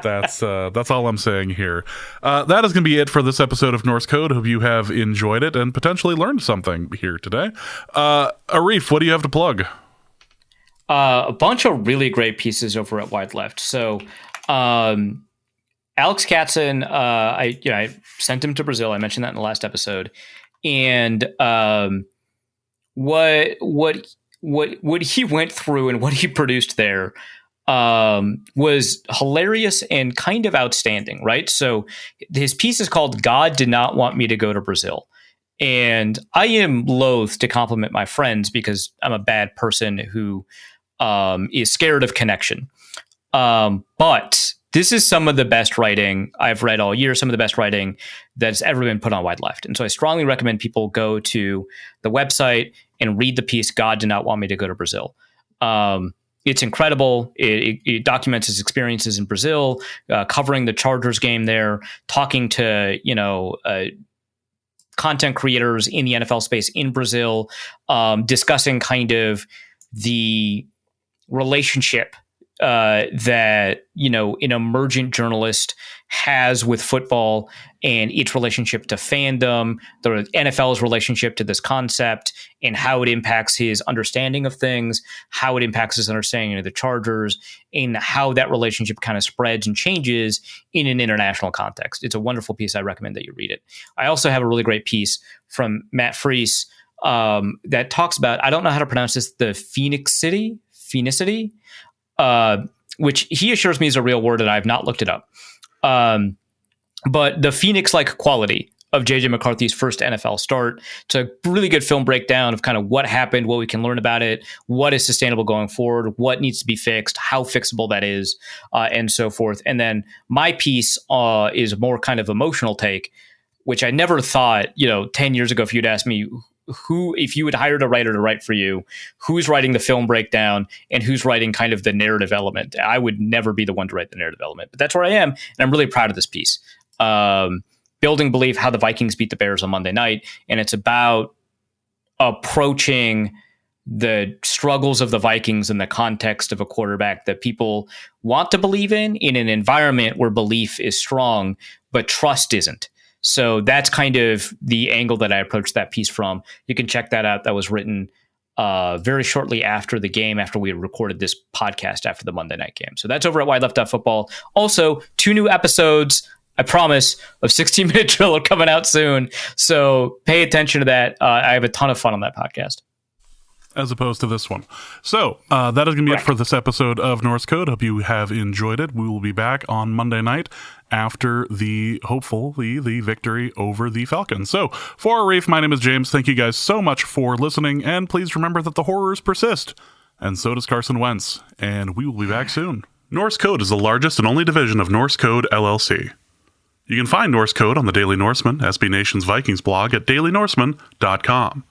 That's all I'm saying here. That is going to be it for this episode of Norse Code. Hope you have enjoyed it and potentially learned something here today. Arif, what do you have to plug? A bunch of really great pieces over at Wide Left. So, Alex Katzen, I sent him to Brazil. I mentioned that in the last episode, and what he went through and what he produced there was hilarious and kind of outstanding, right? So his piece is called "God Did Not Want Me to Go to Brazil." And I am loath to compliment my friends because I'm a bad person who is scared of connection. But this is some of the best writing I've read all year, some of the best writing that's ever been put on Wide Left. And so I strongly recommend people go to the website and read the piece, "God Did Not Want Me to Go to Brazil." It's incredible. It documents his experiences in Brazil, covering the Chargers game there, talking to, content creators in the NFL space in Brazil, discussing kind of the relationship that, an emergent journalist has with football and its relationship to fandom, the NFL's relationship to this concept, and how it impacts his understanding of things, how it impacts his understanding of the Chargers, and how that relationship kind of spreads and changes in an international context. It's a wonderful piece. I recommend that you read it. I also have a really great piece from Matt Freese that talks about, I don't know how to pronounce this, the Phoenicity, which he assures me is a real word, and I have not looked it up. But the Phoenix-like quality of J.J. McCarthy's first NFL start. It's a really good film breakdown of kind of what happened, what we can learn about it, what is sustainable going forward, what needs to be fixed, how fixable that is, and so forth. And then my piece is a more kind of emotional take, which I never thought, 10 years ago, if you'd asked me, if you had hired a writer to write for you, who's writing the film breakdown and who's writing kind of the narrative element, I would never be the one to write the narrative element. But that's where I am, and I'm really proud of this piece. Building Belief, how the Vikings beat the Bears on Monday night, and it's about approaching the struggles of the Vikings in the context of a quarterback that people want to believe in an environment where belief is strong, but trust isn't. So that's kind of the angle that I approached that piece from. You can check that out. That was written very shortly after the game, after we recorded this podcast after the Monday night game. So that's over at wideleft.football. Also, 2 new episodes, I promise, of 16-Minute Drill are coming out soon. So pay attention to that. I have a ton of fun on that podcast. As opposed to this one. So that is going to be it for this episode of Norse Code. Hope you have enjoyed it. We will be back on Monday night after hopefully the victory over the Falcons. So for Arif, my name is James. Thank you guys so much for listening. And please remember that the horrors persist. And so does Carson Wentz. And we will be back soon. Norse Code is the largest and only division of Norse Code LLC. You can find Norse Code on the Daily Norseman, SB Nation's Vikings blog at dailynorseman.com.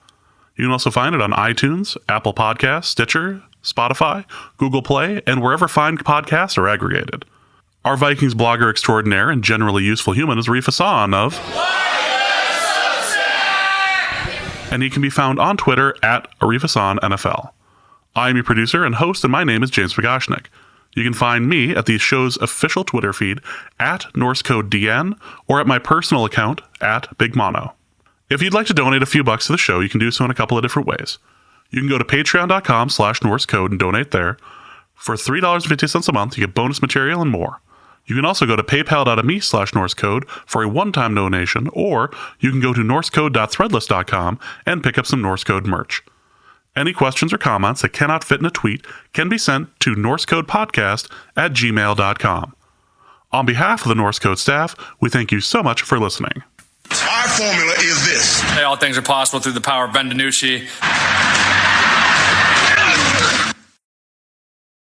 You can also find it on iTunes, Apple Podcasts, Stitcher, Spotify, Google Play, and wherever fine podcasts are aggregated. Our Vikings blogger extraordinaire and generally useful human is Arif of... and he can be found on Twitter at ArifNFL. I'm your producer and host, and my name is James Pagashnik. You can find me at the show's official Twitter feed at norsecodepodcast or at my personal account at BigMono. If you'd like to donate a few bucks to the show, you can do so in a couple of different ways. You can go to patreon.com/norsecode and donate there. For $3.50 a month, you get bonus material and more. You can also go to paypal.me/norsecode for a one-time donation, or you can go to norsecode.threadless.com and pick up some Norse Code merch. Any questions or comments that cannot fit in a tweet can be sent to norsecodepodcast@gmail.com. On behalf of the Norse Code staff, we thank you so much for listening. Our formula is this. Hey, all things are possible through the power of Ben DiNucci.